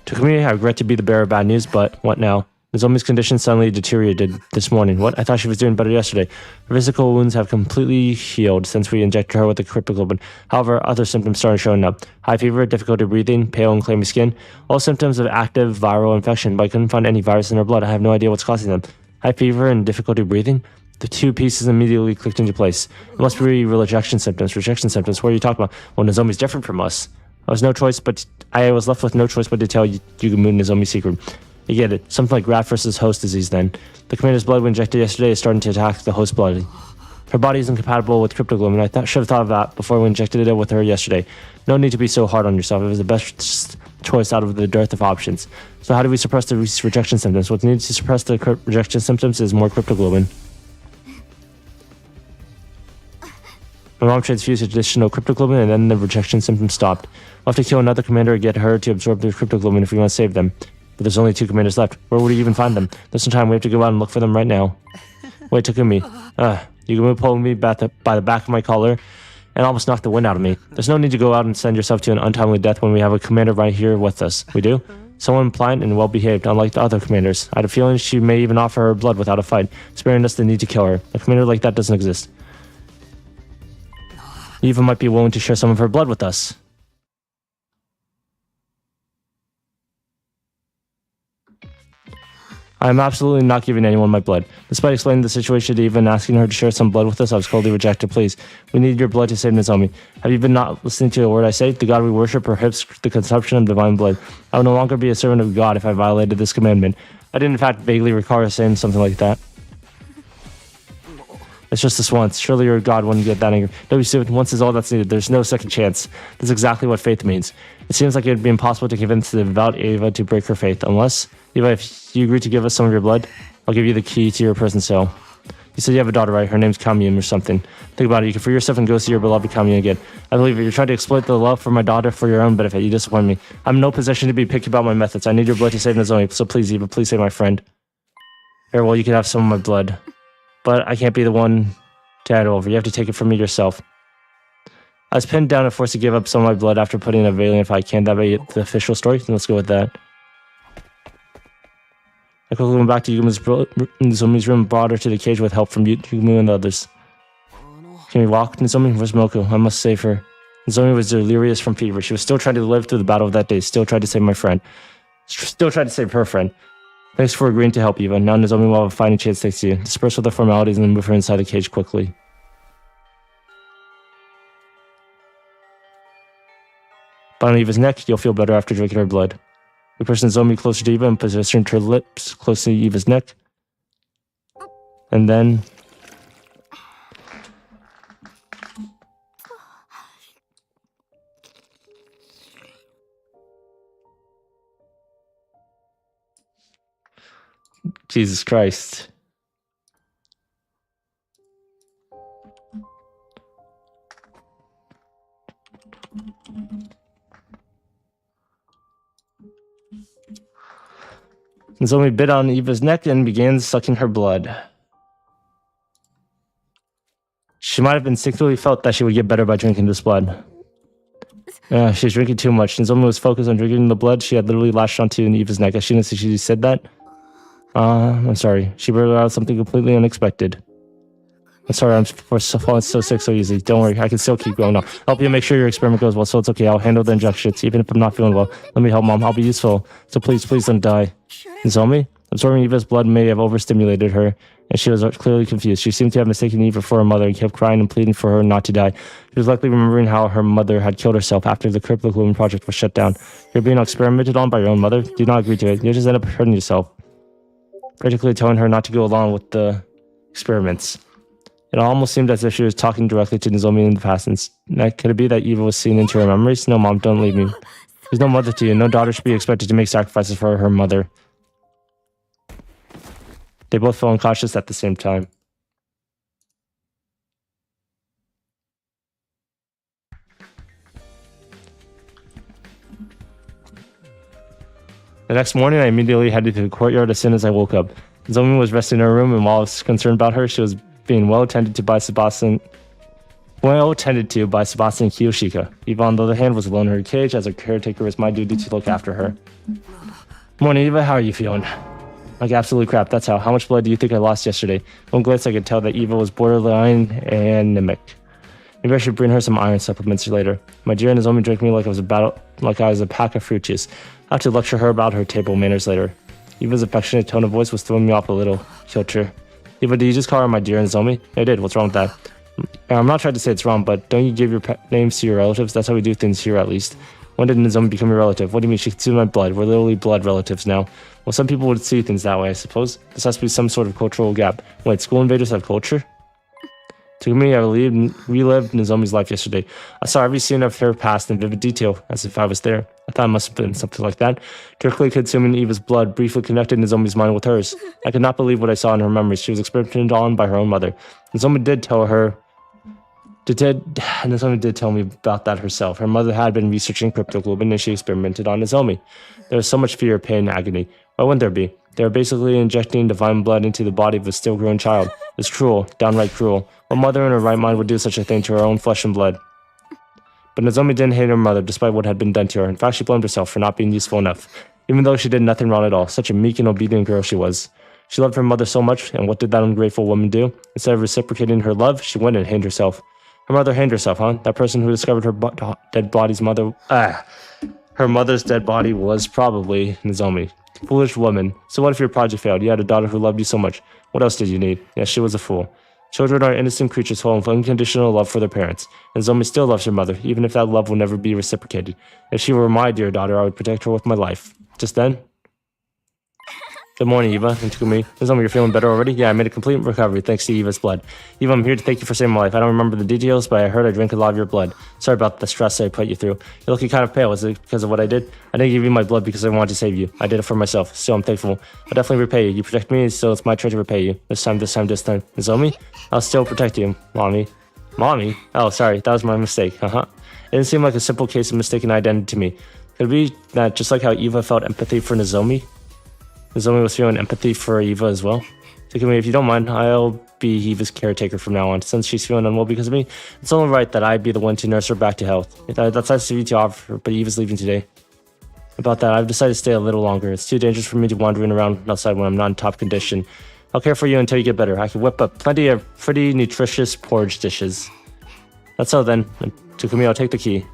Takumi, I regret to be the bearer of bad news, but what now? Nozomi's condition suddenly deteriorated this morning. What? I thought she was doing better yesterday. Her physical wounds have completely healed since we injected her with the cryptoglobin. However, other symptoms started showing up. High fever, difficulty breathing, pale and clammy skin. All symptoms of active viral infection, but I couldn't find any virus in her blood. I have no idea what's causing them. High fever and difficulty breathing? The 2 pieces immediately clicked into place. It must be rejection symptoms. Rejection symptoms? What are you talking about? Well, Nozomi's different from us. I was left with no choice but to tell Yugumu Nozomi's secret. You get it. Something like graft versus host disease then. The commander's blood we injected yesterday is starting to attack the host blood. Her body is incompatible with cryptoglobin. I should have thought of that before we injected it with her yesterday. No need to be so hard on yourself. It was the best choice out of the dearth of options. So how do we suppress the rejection symptoms? What's needed to suppress the rejection symptoms is more cryptoglobin. My mom transfused additional cryptoglobin and then the rejection symptoms stopped. We'll have to kill another commander and get her to absorb the cryptoglobin if we want to save them. But there's only 2 commanders left. Where would we even find them? There's no time. We have to go out and look for them right now. Wait, Takumi. Yugumu pulled me by the back of my collar and almost knocked the wind out of me. There's no need to go out and send yourself to an untimely death when we have a commander right here with us. We do? Someone pliant and well-behaved, unlike the other commanders. I had a feeling she may even offer her blood without a fight, sparing us the need to kill her. A commander like that doesn't exist. Eva might be willing to share some of her blood with us. I am absolutely not giving anyone my blood. Despite explaining the situation to Eva and asking her to share some blood with us, I was coldly rejected. Please, we need your blood to save Nozomi. Have you been not listening to a word I say? The God we worship prohibits the consumption of divine blood. I will no longer be a servant of God if I violated this commandment. I did in fact vaguely recall her saying something like that. It's just this once. Surely your God wouldn't get that angry. Don't be stupid. Once is all that's needed. There's no second chance. That's exactly what faith means. It seems like it would be impossible to convince the devout Eva to break her faith. Unless, Eva, if you agree to give us some of your blood, I'll give you the key to your prison cell. You said you have a daughter, right? Her name's Kamiyun or something. Think about it. You can free yourself and go see your beloved Kamiyun again. I believe it. You're trying to exploit the love for my daughter for your own benefit. You disappoint me. I'm in no position to be picky about my methods. I need your blood to save Nozomi. So please, Eva, please save my friend. Here, well, you can have some of my blood. But I can't be the one to hand it over. You have to take it from me yourself. I was pinned down and forced to give up some of my blood after putting in a valiant if I can. That be the official story? Then let's go with that. I quickly went back to Nozomi's room and brought her to the cage with help from Yugumu and the others. Can we walk, Nozomi? Where's Moko? I must save her. Nozomi was delirious from fever. She was still trying to live through the battle of that day. Still tried to save my friend. Still tried to save her friend. Thanks for agreeing to help, Eva. Now Nozomi will have a fighting chance thanks to you. Disperse with the formalities and then move her inside the cage quickly. But on Eva's neck, you'll feel better after drinking her blood. We pushed Nozomi closer to Eva and positioned her lips close to Eva's neck. And then... Jesus Christ. Nozomi bit on Eva's neck and began sucking her blood. She might have instinctively felt that she would get better by drinking this blood. She was drinking too much. Nozomi was focused on drinking the blood she had literally lashed onto Eva's neck. As soon as she said that, I'm sorry. She blurted out something completely unexpected. I'm sorry, I'm falling so sick so easy. Don't worry, I can still keep going. I'll help you make sure your experiment goes well, so it's okay. I'll handle the injections, even if I'm not feeling well. Let me help, Mom. I'll be useful. So please don't die. Nozomi? Absorbing Eva's blood may have overstimulated her, and she was clearly confused. She seemed to have mistaken Eva for her mother and kept crying and pleading for her not to die. She was likely remembering how her mother had killed herself after the Cryptoglobin project was shut down. You're being experimented on by your own mother. Do not agree to it. You'll just end up hurting yourself. Practically telling her not to go along with the experiments. It almost seemed as if she was talking directly to Nozomi in the past. And could it be that Eva was seeing into her memories? No, Mom, don't leave me. There's no mother to you. No daughter should be expected to make sacrifices for her mother. They both fell unconscious at the same time. The next morning, I immediately headed to the courtyard as soon as I woke up. Nozomi was resting in her room, and while I was concerned about her, she was being well attended to by Tsubasa and Kiyoshika. Eva, on the other hand, was alone in her cage. As a caretaker, it was my duty to look after her. Morning, Eva. How are you feeling? Like absolute crap. That's how. How much blood do you think I lost yesterday? One glance, I could tell that Eva was borderline anemic. Maybe I should bring her some iron supplements later. My dear Nozomi drank me like I was a pack of fruit juice. I have to lecture her about her table manners later. Eva's affectionate tone of voice was throwing me off a little. Kyocher. Eva, did you just call her my dear Nozomi? I did. What's wrong with that? I'm not trying to say it's wrong, but don't you give your names to your relatives? That's how we do things here, at least. When did Nozomi become your relative? What do you mean she consumed my blood? We're literally blood relatives now. Well, some people would see things that way, I suppose. This has to be some sort of cultural gap. Wait, school invaders have culture? To me, I relived Nozomi's life yesterday. I saw every scene of her past in vivid detail, as if I was there. I thought it must have been something like that. Directly consuming Eva's blood briefly connected Nozomi's mind with hers. I could not believe what I saw in her memories. She was experimented on by her own mother. Nozomi did tell me about that herself. Her mother had been researching cryptoglobin and she experimented on Nozomi. There was so much fear, pain, and agony. Why wouldn't there be? They were basically injecting divine blood into the body of a still-grown child. It's cruel, downright cruel. What mother in her right mind would do such a thing to her own flesh and blood? But Nozomi didn't hate her mother despite what had been done to her. In fact, she blamed herself for not being useful enough, even though she did nothing wrong at all. Such a meek and obedient girl she was. She loved her mother so much, and what did that ungrateful woman do? Instead of reciprocating her love, she went and hid herself. Her mother hanged herself, huh? That person who discovered her dead body's mother... Her mother's dead body was probably Nozomi. Foolish woman. So what if your project failed? You had a daughter who loved you so much. What else did you need? Yes, she was a fool. Children are innocent creatures full of unconditional love for their parents. And Nozomi still loves her mother, even if that love will never be reciprocated. If she were my dear daughter, I would protect her with my life. Just then... Good morning, Eva and Takumi. Nozomi, you're feeling better already? Yeah, I made a complete recovery thanks to Eva's blood. Eva, I'm here to thank you for saving my life. I don't remember the details, but I heard I drank a lot of your blood. Sorry about the stress I put you through. You're looking kind of pale. Is it because of what I did? I didn't give you my blood because I wanted to save you. I did it for myself. Still, I'm thankful. I'll definitely repay you. You protect me, so it's my turn to repay you. This time. Nozomi? I'll still protect you, Mommy. Mommy? Oh, sorry. That was my mistake. It didn't seem like a simple case of mistaken identity to me. Could it be that just like how Eva felt empathy for Nozomi, Nozomi was feeling empathy for Eva as well? Takumi, if you don't mind, I'll be Eva's caretaker from now on. Since she's feeling unwell because of me, it's only right that I be the one to nurse her back to health. That's nice of you to offer, but Eva's leaving today. About that, I've decided to stay a little longer. It's too dangerous for me to wandering around outside when I'm not in top condition. I'll care for you until you get better. I can whip up plenty of pretty nutritious porridge dishes. That's all then. Takumi, I'll take the key.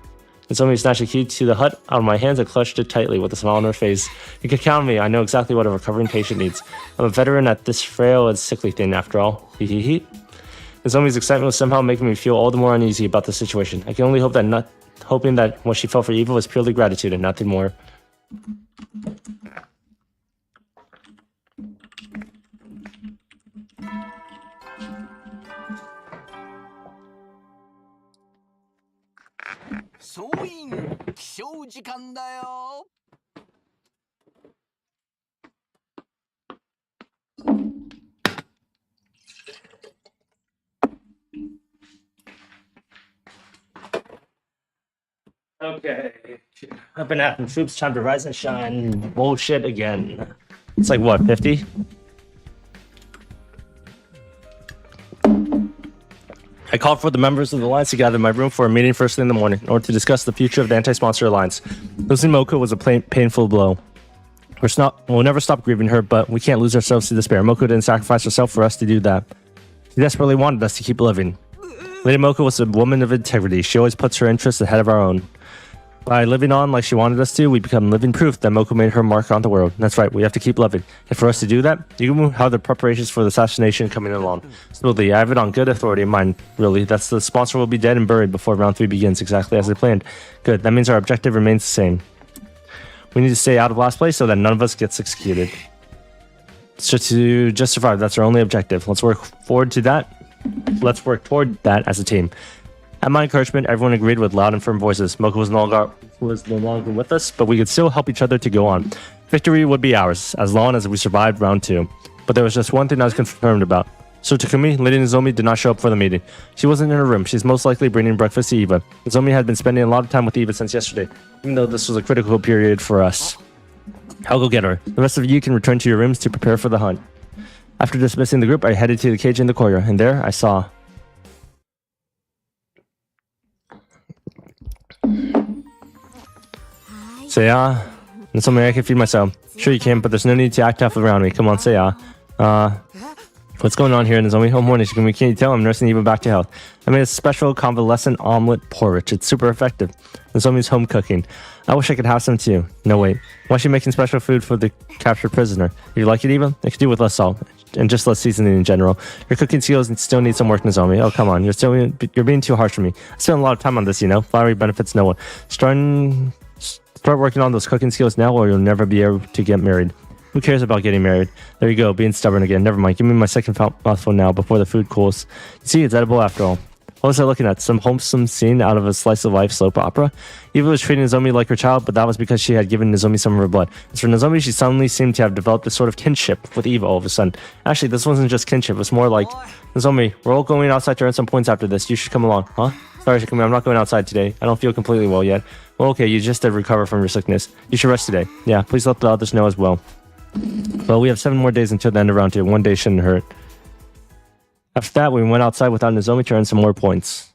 Nozomi snatched the key to the hut out of my hands and clutched it tightly with a smile on her face. You can count on me. I know exactly what a recovering patient needs. I'm a veteran at this frail and sickly thing, after all. Hee. Nozomi's excitement was somehow making me feel all the more uneasy about the situation. I can only hope that hoping that what she felt for Eva was purely gratitude and nothing more. Okay. I've been after troops, time to rise and shine. Bullshit again. It's like what, 50? I called for the members of the Alliance to gather in my room for a meeting first thing in the morning in order to discuss the future of the Anti-Sponsor Alliance. Losing Moko was a painful blow. We'll never stop grieving her, but we can't lose ourselves to despair. Moko didn't sacrifice herself for us to do that. She desperately wanted us to keep living. Lady Moko was a woman of integrity. She always puts her interests ahead of our own. By living on like she wanted us to, we become living proof that Moko made her mark on the world. That's right, we have to keep loving. And for us to do that, you can have the preparations for the assassination coming along. Smoothly, I have it on good authority in mind, really. That's the sponsor will be dead and buried before round 3 begins, exactly as they planned. Good, that means our objective remains the same. We need to stay out of last place so that none of us gets executed. So to just survive, that's our only objective. Let's work toward that as a team. At my encouragement, everyone agreed with loud and firm voices. Moko was no longer with us, but we could still help each other to go on. Victory would be ours, as long as we survived round 2. But there was just one thing I was confirmed about. So Takumi, Lady Nozomi, did not show up for the meeting. She wasn't in her room. She's most likely bringing breakfast to Eva. Nozomi had been spending a lot of time with Eva since yesterday, even though this was a critical period for us. I'll go get her. The rest of you can return to your rooms to prepare for the hunt. After dismissing the group, I headed to the cage in the courtyard, and there I saw... Seiya, and something I can feed myself. Sure you can, but there's no need to act tough around me. Come on, Seiya. What's going on here, Nozomi? Oh, morning. Can you tell I'm nursing Eva back to health? I made a special convalescent omelet porridge. It's super effective. Nozomi's home cooking. I wish I could have some too. No, wait. Why is she making special food for the captured prisoner? You like it, Eva? It could do with less salt and just less seasoning in general. Your cooking skills still need some work, Nozomi. Oh, come on. You're being too harsh for me. I spent a lot of time on this, you know. Flattery benefits no one. Start working on those cooking skills now or you'll never be able to get married. Who cares about getting married? There you go, being stubborn again. Never mind, give me my second mouthful now before the food cools. You see, it's edible after all. What was I looking at? Some wholesome scene out of a slice of life soap opera? Eva was treating Nozomi like her child, but that was because she had given Nozomi some of her blood. As for Nozomi, she suddenly seemed to have developed a sort of kinship with Eva all of a sudden. Actually, this wasn't just kinship, it was more like, Nozomi, we're all going outside to earn some points after this. You should come along. Huh? Sorry, Shikumi, I'm not going outside today. I don't feel completely well yet. Well, okay, you just did recover from your sickness. You should rest today. Yeah, please let the others know as well. Well, we have 7 more days until the end of round 2. One day shouldn't hurt. After that, we went outside without Nozomi to earn some more points.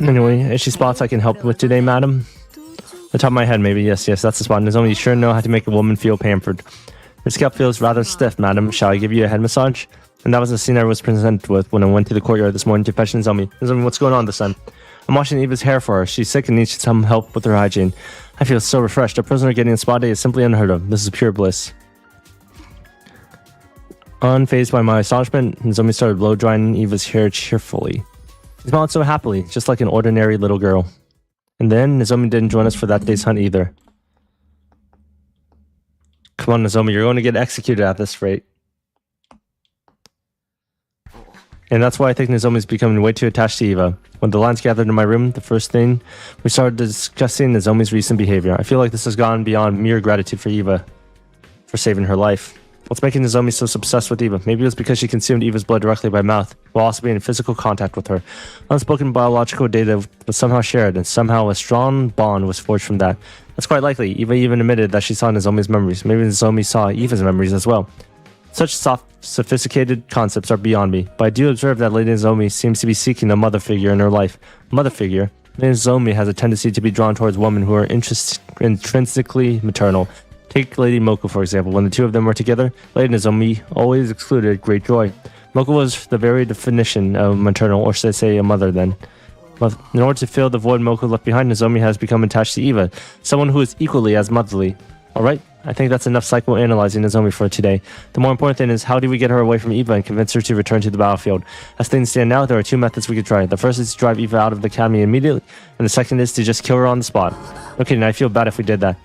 Anyway, is she spots I can help with today, madam? The top of my head, maybe. Yes, that's the spot. Nozomi, you sure know how to make a woman feel pampered. Your scalp feels rather stiff, madam. Shall I give you a head massage? And that was the scene I was presented with when I went to the courtyard this morning to fetch Nozomi. Nozomi, what's going on this time? I'm washing Eva's hair for her. She's sick and needs some help with her hygiene. I feel so refreshed. A prisoner getting a spa day is simply unheard of. This is pure bliss. Unfazed by my astonishment, Nozomi started blow-drying Eva's hair cheerfully. She smiled so happily, just like an ordinary little girl. And then, Nozomi didn't join us for that day's hunt either. Come on, Nozomi, you're going to get executed at this rate. And that's why I think Nozomi's becoming way too attached to Eva. When the lines gathered in my room, the first thing we started discussing Nozomi's recent behavior. I feel like this has gone beyond mere gratitude for Eva for saving her life. What's making Nozomi so obsessed with Eva? Maybe it was because she consumed Eva's blood directly by mouth, while also being in physical contact with her. Unspoken biological data was somehow shared, and somehow a strong bond was forged from that. That's quite likely. Eva even admitted that she saw Nozomi's memories. Maybe Nozomi saw Eva's memories as well. Such sophisticated concepts are beyond me, but I do observe that Lady Nozomi seems to be seeking a mother figure in her life. Mother figure? Lady Nozomi has a tendency to be drawn towards women who are intrinsically maternal. Take Lady Moko, for example. When the two of them were together, Lady Nozomi always excluded great joy. Moko was the very definition of maternal, or should I say a mother then. But in order to fill the void Moko left behind, Nozomi has become attached to Eva, someone who is equally as motherly. Alright, I think that's enough psychoanalyzing Nozomi for today. The more important thing is, how do we get her away from Eva and convince her to return to the battlefield? As things stand now, there are two methods we could try. The first is to drive Eva out of the academy immediately, and the second is to just kill her on the spot. Okay, now I feel bad if we did that.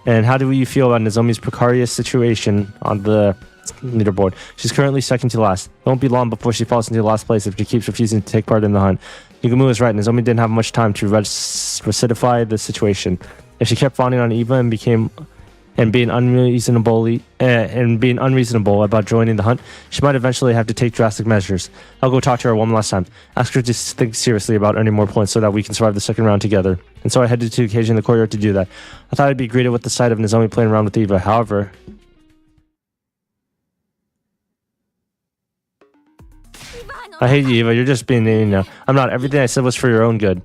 And how do you feel about Nozomi's precarious situation on the leaderboard? She's currently second to last. It won't be long before she falls into last place if she keeps refusing to take part in the hunt. Yugumu is right. Nozomi didn't have much time to recidify the situation. If she kept fawning on Eva and being unreasonable about joining the hunt, she might eventually have to take drastic measures. I'll go talk to her one last time. Ask her to think seriously about earning more points so that we can survive the second round together. And so I headed to the cage in the courtyard to do that. I thought I'd be greeted with the sight of Nozomi playing around with Eva. However, I hate you, Eva. You're just being mean now. I'm not. Everything I said was for your own good.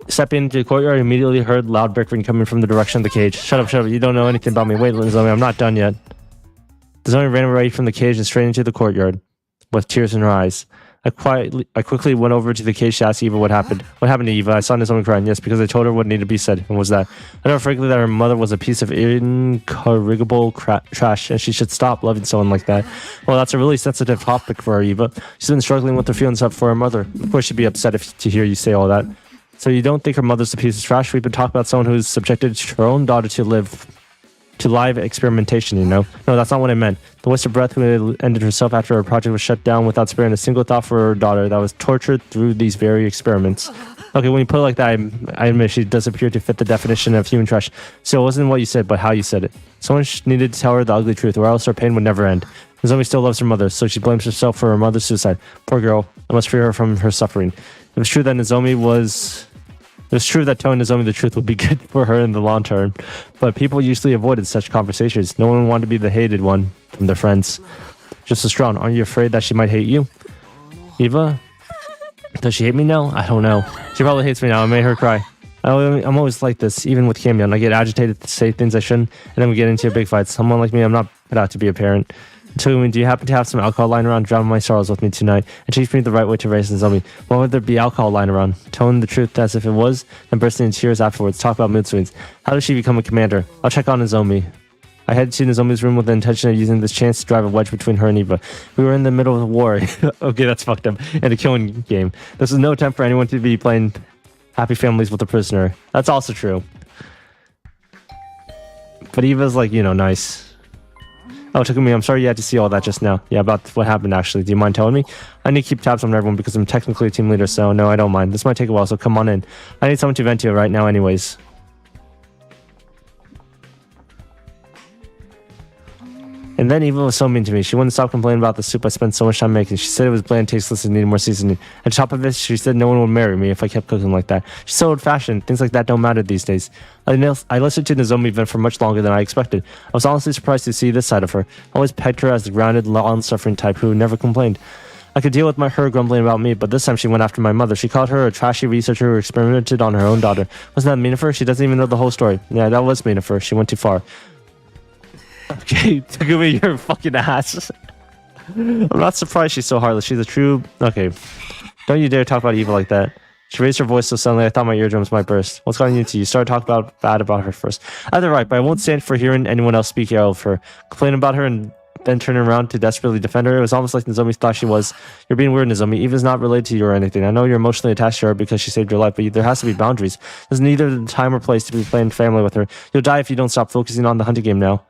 Stepping into the courtyard, I immediately heard loud bickering coming from the direction of the cage. Shut up, you don't know anything about me. Wait, Nozomi, I'm not done yet. Nozomi ran away from the cage and straight into the courtyard, with tears in her eyes. I quickly went over to the cage to ask Eva what happened. What happened to Eva? I saw Nozomi crying. Yes, because I told her what needed to be said. And was that? I know frankly that her mother was a piece of incorrigible trash, and she should stop loving someone like that. Well, that's a really sensitive topic for her, Eva. She's been struggling with her feelings up for her mother. Of course she'd be upset to hear you say all that. So you don't think her mother's a piece of trash? We've been talking about someone who's subjected her own daughter to live experimentation, you know? No, that's not what I meant. The waste of breath who ended herself after her project was shut down without sparing a single thought for her daughter that was tortured through these very experiments. Okay, when you put it like that, I admit she does appear to fit the definition of human trash. So it wasn't what you said, but how you said it. Someone needed to tell her the ugly truth, or else her pain would never end. Nozomi still loves her mother, so she blames herself for her mother's suicide. Poor girl. I must free her from her suffering. It was true that telling Nozomi the truth would be good for her in the long term, but people usually avoided such conversations. No one wanted to be the hated one from their friends. Just as strong, aren't you afraid that she might hate you? Eva? Does she hate me now? I don't know. She probably hates me now. I made her cry. I'm always like this, even with Camion. I get agitated to say things I shouldn't, and then we get into a big fight. Someone like me, I'm not put out to be a parent. Tell me, do you happen to have some alcohol lying around? Drown my sorrows with me tonight and teach me the right way to raise Nozomi. Why would there be alcohol lying around? Telling the truth as if it was, and bursting into tears afterwards. Talk about mood swings. How does she become a commander? I'll check on Nozomi. I headed to Nozomi's room with the intention of using this chance to drive a wedge between her and Eva. We were in the middle of a war. Okay, that's fucked up. And a killing game. This is no time for anyone to be playing happy families with a prisoner. That's also true. But Eva's like, nice. Oh, Takumi, I'm sorry you had to see all that just now. Yeah, about what happened, actually. Do you mind telling me? I need to keep tabs on everyone because I'm technically a team leader, so no, I don't mind. This might take a while, so come on in. I need someone to vent to right now anyways. And then Eva was so mean to me. She wouldn't stop complaining about the soup I spent so much time making. She said it was bland, tasteless, and needed more seasoning. On top of it, she said no one would marry me if I kept cooking like that. She's so old-fashioned. Things like that don't matter these days. I listened to Nozomi vent for much longer than I expected. I was honestly surprised to see this side of her. I always pegged her as the grounded, long-suffering type who never complained. I could deal with her grumbling about me, but this time she went after my mother. She called her a trashy researcher who experimented on her own daughter. Wasn't that mean of her? She doesn't even know the whole story. Yeah, that was mean of her. She went too far. Okay, Takumi, you're a fucking ass. I'm not surprised she's so heartless. She's a true... Okay. Don't you dare talk about Eva like that. She raised her voice so suddenly I thought my eardrums might burst. What's gotten you to? You started talking bad about her first. Either right, but I won't stand for hearing anyone else speak ill of her. Complain about her and then turning around to desperately defend her. It was almost like Nozomi thought she was. You're being weird, Nozomi. Eva's not related to you or anything. I know you're emotionally attached to her because she saved your life, but there has to be boundaries. There's neither the time or place to be playing family with her. You'll die if you don't stop focusing on the hunting game now.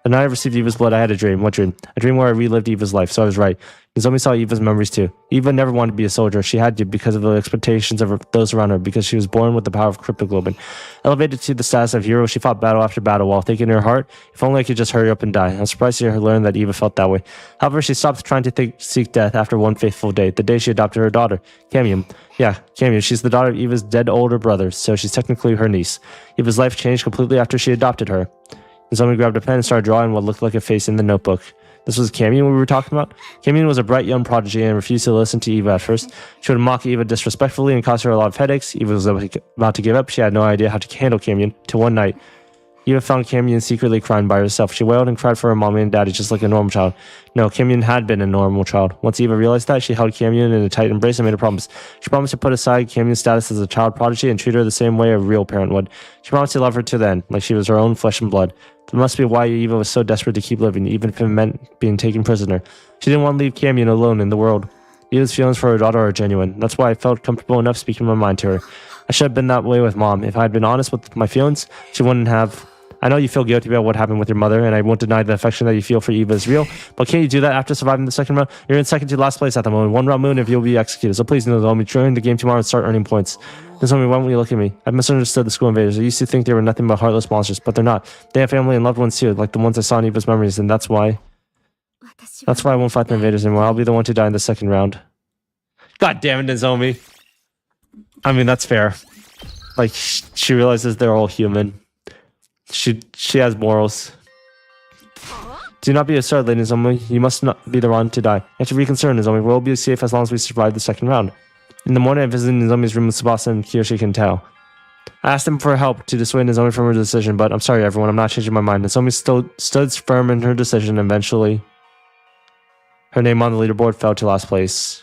The night I received Eva's blood, I had a dream. What dream? A dream where I relived Eva's life, so I was right. Nozomi saw Eva's memories too. Eva never wanted to be a soldier. She had to because of the expectations of those around her, because she was born with the power of cryptoglobin. Elevated to the status of hero, she fought battle after battle while thinking in her heart, if only I could just hurry up and die. I'm surprised to learn that Eva felt that way. However, she stopped trying to seek death after one faithful day, the day she adopted her daughter, Camion. Yeah, Camion. She's the daughter of Eva's dead older brother, so she's technically her niece. Eva's life changed completely after she adopted her. Nozomi grabbed a pen and started drawing what looked like a face in the notebook. This was Camion we were talking about? Camion was a bright young prodigy and refused to listen to Eva at first. She would mock Eva disrespectfully and cause her a lot of headaches. Eva was about to give up. She had no idea how to handle Camion, till one night. Eva found Camion secretly crying by herself. She wailed and cried for her mommy and daddy just like a normal child. No, Camion had been a normal child. Once Eva realized that, she held Camion in a tight embrace and made a promise. She promised to put aside Camion's status as a child prodigy and treat her the same way a real parent would. She promised to love her to the end, like she was her own flesh and blood. That must be why Eva was so desperate to keep living, even if it meant being taken prisoner. She didn't want to leave Camion alone in the world. Eva's feelings for her daughter are genuine. That's why I felt comfortable enough speaking my mind to her. I should have been that way with Mom. If I had been honest with my feelings, she wouldn't have... I know you feel guilty about what happened with your mother, and I won't deny the affection that you feel for Eva is real, but can't you do that after surviving the second round? You're in second to last place at the moment. One round moon if you'll be executed. So please, Nozomi, join the game tomorrow and start earning points. Nozomi, why won't you look at me? I've misunderstood the school invaders. I used to think they were nothing but heartless monsters, but they're not. They have family and loved ones too, like the ones I saw in Eva's memories, and that's why I won't fight the invaders anymore. I'll be the one to die in the second round. God damn it, Nozomi. I mean, that's fair. Like, she realizes they're all human. She has morals. Do not be absurd, Lady Nozomi. You must not be the one to die. You have to reconsider, Nozomi. We'll be safe as long as we survive the second round. In the morning, I visited Nozomi's room with Tsubasa and Kiyoshi Kentaro. I asked them for help to dissuade Nozomi from her decision, but I'm sorry, everyone. I'm not changing my mind. Nozomi still stood firm in her decision, and eventually, her name on the leaderboard fell to last place.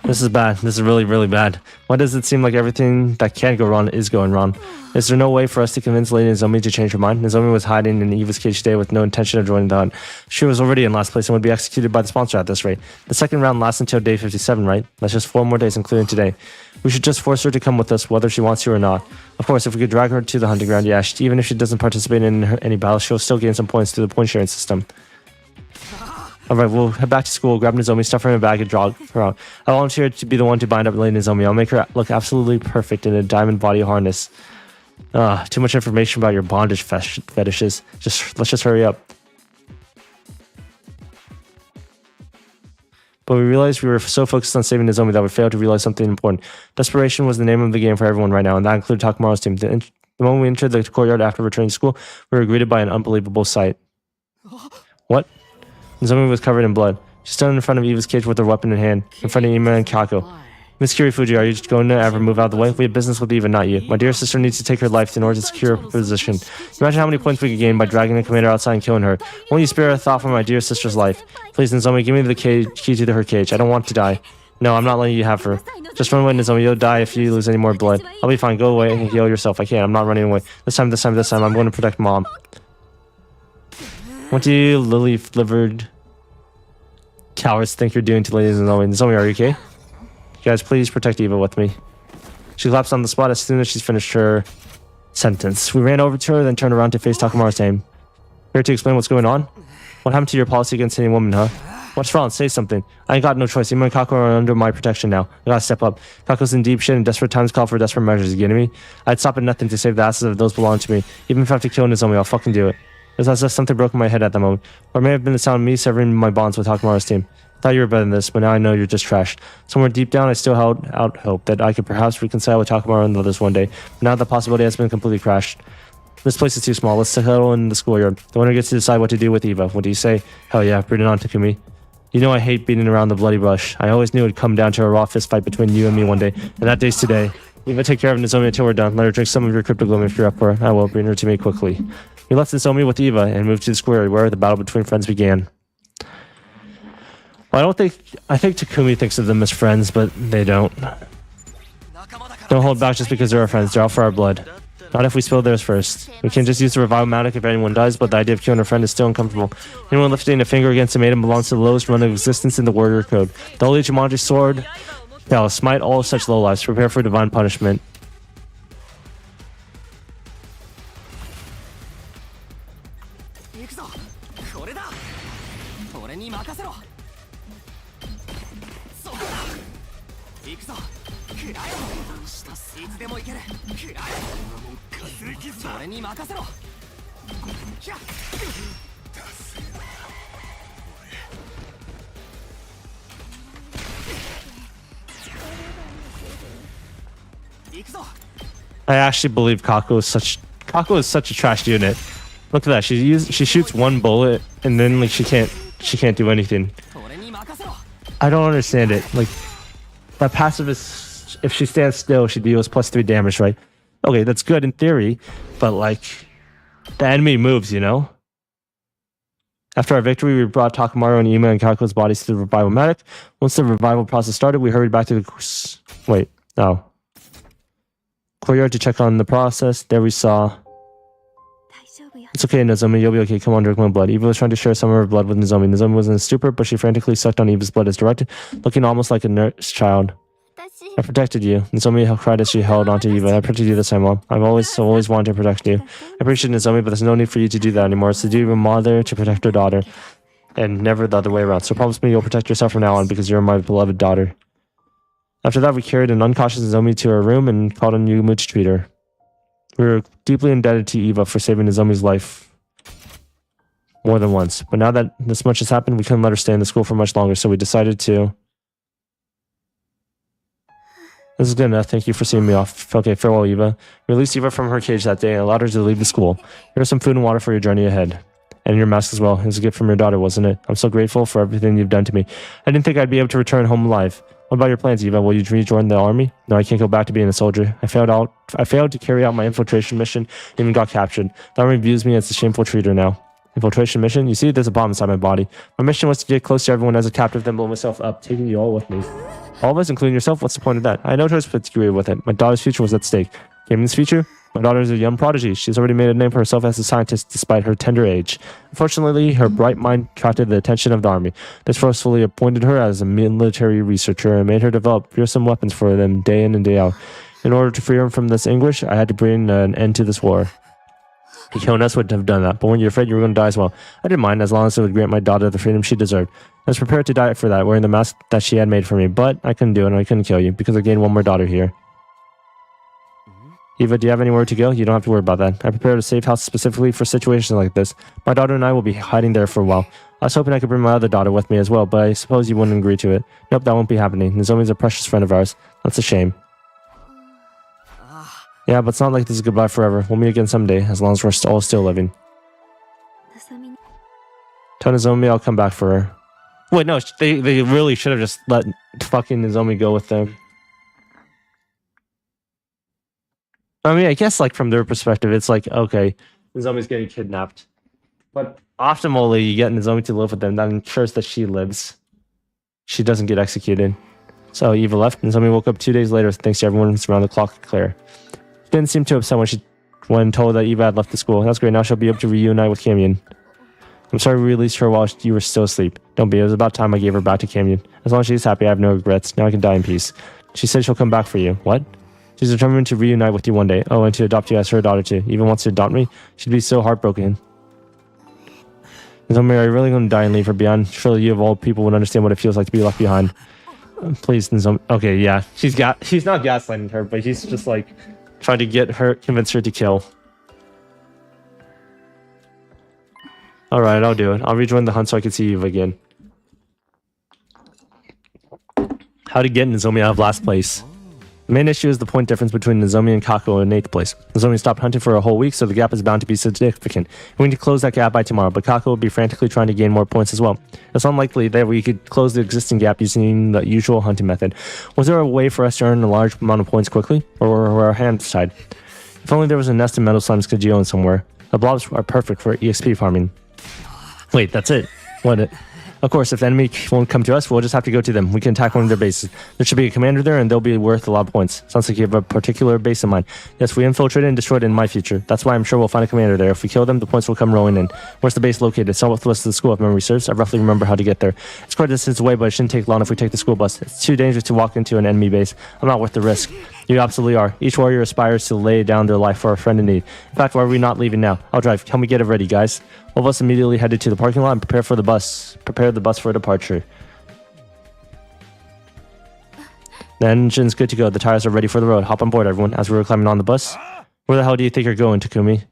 This is bad. This is really, really bad. Why does it seem like everything that can go wrong is going wrong? Is there no way for us to convince Lady Nozomi to change her mind? Nozomi was hiding in Eva's cage today with no intention of joining the hunt. She was already in last place and would be executed by the sponsor at this rate. The second round lasts until day 57, right? That's just 4 more days, including today. We should just force her to come with us, whether she wants to or not. Of course, if we could drag her to the hunting ground, yeah, even if she doesn't participate in any battles, she'll still gain some points through the point sharing system. Alright, we'll head back to school, grab Nozomi, stuff her in a bag, and draw her out. I volunteer to be the one to bind up Lady Nozomi. I'll make her look absolutely perfect in a diamond body harness. Too much information about your bondage fetishes. Let's just hurry up. But we realized we were so focused on saving Nozomi that we failed to realize something important. Desperation was the name of the game for everyone right now, and that included Takamaru's team. The moment we entered the courtyard after returning to school, we were greeted by an unbelievable sight. What? Nozomi was covered in blood. She stood in front of Eva's cage with her weapon in hand, in front of Ima and Kako. Miss Kirifuji, are you just going to ever move out of the way? We have business with Eva, not you. My dear sister needs to take her life in order to secure her position. Imagine how many points we could gain by dragging the commander outside and killing her. Won't you spare a thought for my dear sister's life? Please, Nozomi, give me the key to her cage. I don't want to die. No, I'm not letting you have her. Just run away, Nozomi. You'll die if you lose any more blood. I'll be fine. Go away and heal yourself. I can't. I'm not running away. This time, I'm going to protect Mom. What do you lily-livered cowards think you're doing to Lady Nozomi? Nozomi, are you okay? You guys, please protect Eva with me. She collapsed on the spot as soon as she's finished her sentence. We ran over to her, then turned around to face Takamaru's name. Here to explain what's going on? What happened to your policy against any woman, huh? What's wrong? Say something. I ain't got no choice. Ima and Kako are under my protection now. I gotta step up. Kako's in deep shit and desperate times call for desperate measures, you getting me? I'd stop at nothing to save the asses of those belonging to me. Even if I have to kill Nozomi, I'll fucking do it. It's as if something broke in my head at the moment. Or it may have been the sound of me severing my bonds with Takamaru's team. Thought you were better than this, but now I know you're just trash. Somewhere deep down, I still held out hope that I could perhaps reconcile with Takamaru and the others one day. But now the possibility has been completely crashed. This place is too small. Let's settle in the schoolyard. The winner gets to decide what to do with Eva. What do you say? Hell yeah, bring it on, Takumi. You know I hate beating around the bloody bush. I always knew it would come down to a raw fist fight between you and me one day, and that day's today. Eva, take care of Nozomi until we're done. Let her drink some of your cryptogloom if you're up for it. I will. Bring her to me quickly. We left Nozomi with Eva and moved to the schoolyard where the battle between friends began. Well, I think Takumi thinks of them as friends, but they don't. Don't hold back just because they're our friends. They're out for our blood. Not if we spill theirs first. We can't just use the revival magic if anyone dies, but the idea of killing a friend is still uncomfortable. Anyone lifting a finger against a maiden belongs to the lowest run of existence in the warrior code. The Holy Jumanji sword shall smite all such lowlifes. Prepare for divine punishment. I actually believe Kako is such a trash unit. Look at that. She shoots one bullet and then like she can't do anything. I don't understand it. Like that passive is, if she stands still, she deals +3 damage, right? Okay, that's good in theory, but like the enemy moves, you know? After our victory, we brought Takamaru and Ima and Kako's bodies to the revival medic. Once the revival process started, we hurried back to the courtyard to check on the process. There we saw. It's okay, Nozomi. You'll be okay. Come on, drink my blood. Eva was trying to share some of her blood with Nozomi. Nozomi was in a stupor, but she frantically sucked on Eva's blood as directed, looking almost like a nurse child. I protected you. Nozomi cried as she held onto Eva. I protected you this time, Mom. I've always wanted to protect you. I appreciate Nozomi, but there's no need for you to do that anymore. It's the duty of a mother to protect her daughter, and never the other way around. So promise me you'll protect yourself from now on, because you're my beloved daughter. After that, we carried an unconscious Nozomi to her room and called on Yumu to treat her. We were deeply indebted to Eva for saving Nozomi's life more than once. But now that this much has happened, we couldn't let her stay in the school for much longer, so we decided to... This is good enough. Thank you for seeing me off. Okay, farewell, Eva. We released Eva from her cage that day and allowed her to leave the school. Here's some food and water for your journey ahead. And your mask as well. It was a gift from your daughter, wasn't it? I'm so grateful for everything you've done to me. I didn't think I'd be able to return home alive. What about your plans, Eva? Will you rejoin the army? No, I can't go back to being a soldier. I failed to carry out my infiltration mission and even got captured. The army views me as a shameful traitor now. Infiltration mission? You see, there's a bomb inside my body. My mission was to get close to everyone as a captive, then blow myself up, taking you all with me. All of us, including yourself, what's the point of that? I had no choice but to agree with it. My daughter's future was at stake. Gaming's future? My daughter is a young prodigy. She's already made a name for herself as a scientist despite her tender age. Unfortunately, her bright mind attracted the attention of the army. This forcefully appointed her as a military researcher and made her develop fearsome weapons for them day in and day out. In order to free her from this anguish, I had to bring an end to this war. Killing us would have done that, but when you're afraid you were going to die as well. I didn't mind as long as it would grant my daughter the freedom she deserved. I was prepared to die for that, wearing the mask that she had made for me, but I couldn't do it and I couldn't kill you because I gained one more daughter here. Eva, do you have anywhere to go? You don't have to worry about that. I prepared a safe house specifically for situations like this. My daughter and I will be hiding there for a while. I was hoping I could bring my other daughter with me as well, but I suppose you wouldn't agree to it. Nope, that won't be happening. Nozomi's a precious friend of ours. That's a shame. Yeah, but it's not like this is goodbye forever. We'll meet again someday, as long as we're all still living. Tell Nozomi I'll come back for her. Wait, no, they really should have just let fucking Nozomi go with them. I mean, I guess, like, from their perspective, it's like, okay, Nozomi's getting kidnapped. But optimally, you get Nozomi to live with them. That ensures that she lives. She doesn't get executed. So Eva left, and Nozomi woke up 2 days later thanks to everyone who's around the clock Claire. She didn't seem too upset when told that Eva had left the school. That's great, now she'll be able to reunite with Camion. I'm sorry we released her while you were still asleep. Don't be, it was about time I gave her back to Camion. As long as she's happy, I have no regrets. Now I can die in peace. She said she'll come back for you. What? She's determined to reunite with you one day. Oh, and to adopt you as her daughter too. Even wants to adopt me? She'd be so heartbroken. Nozomi, are you really going to die and leave her behind? Surely you of all people would understand what it feels like to be left behind. Please, Nozomi. Okay, yeah. He's not gaslighting her, but he's just like trying to convince her to kill. Alright, I'll do it. I'll rejoin the hunt so I can see Eve again. How to get Nozomi out of last place. The main issue is the point difference between Nozomi and Kako in 8th place. Nozomi stopped hunting for a whole week, so the gap is bound to be significant. We need to close that gap by tomorrow, but Kako will be frantically trying to gain more points as well. It's unlikely that we could close the existing gap using the usual hunting method. Was there a way for us to earn a large amount of points quickly, or were our hands tied? If only there was a nest of metal slimes congealing somewhere. The blobs are perfect for EXP farming. Wait, that's it? What? Of course, if the enemy won't come to us, we'll just have to go to them. We can attack one of their bases. There should be a commander there, and they'll be worth a lot of points. Sounds like you have a particular base in mind. Yes, we infiltrated and destroyed it in my future. That's why I'm sure we'll find a commander there. If we kill them, the points will come rolling in. Where's the base located? Southwest of the school, if memory serves. I roughly remember how to get there. It's quite a distance away, but it shouldn't take long if we take the school bus. It's too dangerous to walk into an enemy base. I'm not worth the risk. You absolutely are. Each warrior aspires to lay down their life for a friend in need. In fact, why are we not leaving now? I'll drive. Help me get it ready, guys. All of us immediately headed to the parking lot and prepare the bus for departure. The engine's good to go. The tires are ready for the road. Hop on board, everyone. As we were climbing on the bus. Where the hell do you think you're going, Takumi?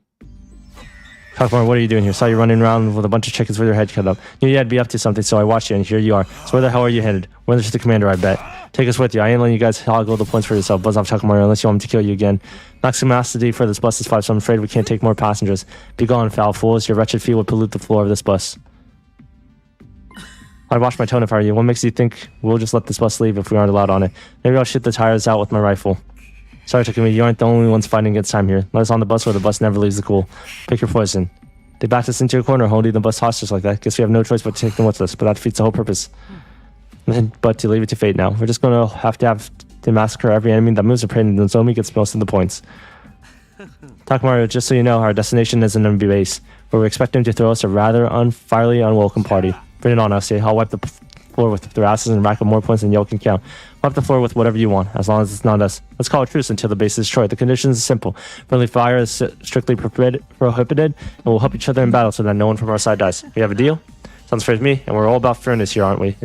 Kakamura, what are you doing here? Saw you running around with a bunch of chickens with your head cut up. Knew you had to be up to something, so I watched you, and here you are. So where the hell are you headed? Where's the commander, I bet. Take us with you. I ain't letting you guys hoggle the points for yourself. Buzz off, Kakamura, unless you want me to kill you again. Max capacity for this bus is 5, so I'm afraid we can't take more passengers. Be gone, foul fools. Your wretched feet would pollute the floor of this bus. I'd watch my tone if I were you. What makes you think we'll just let this bus leave if we aren't allowed on it? Maybe I'll shoot the tires out with my rifle. Sorry, Takumi, you aren't the only ones fighting against time here. Let us on the bus or the bus never leaves the cool. Pick your poison. They backed us into a corner holding the bus hostage like that. Guess we have no choice but to take them with us, but that defeats the whole purpose. But to leave it to fate now. We're just going to have to massacre every enemy that moves or pray, and Nozomi gets most of the points. Takamaru, just so you know, our destination is an enemy base, where we expect them to throw us a rather unfiery, unwelcome party. Bring it on, I'll say. I'll wipe the floor with their asses and rack up more points than y'all can count. Wipe the floor with whatever you want, as long as it's not us. Let's call a truce until the base is destroyed. The conditions are simple. Friendly fire is strictly prohibited, and we'll help each other in battle so that no one from our side dies. We have a deal? Sounds fair to me, and we're all about fairness here, aren't we?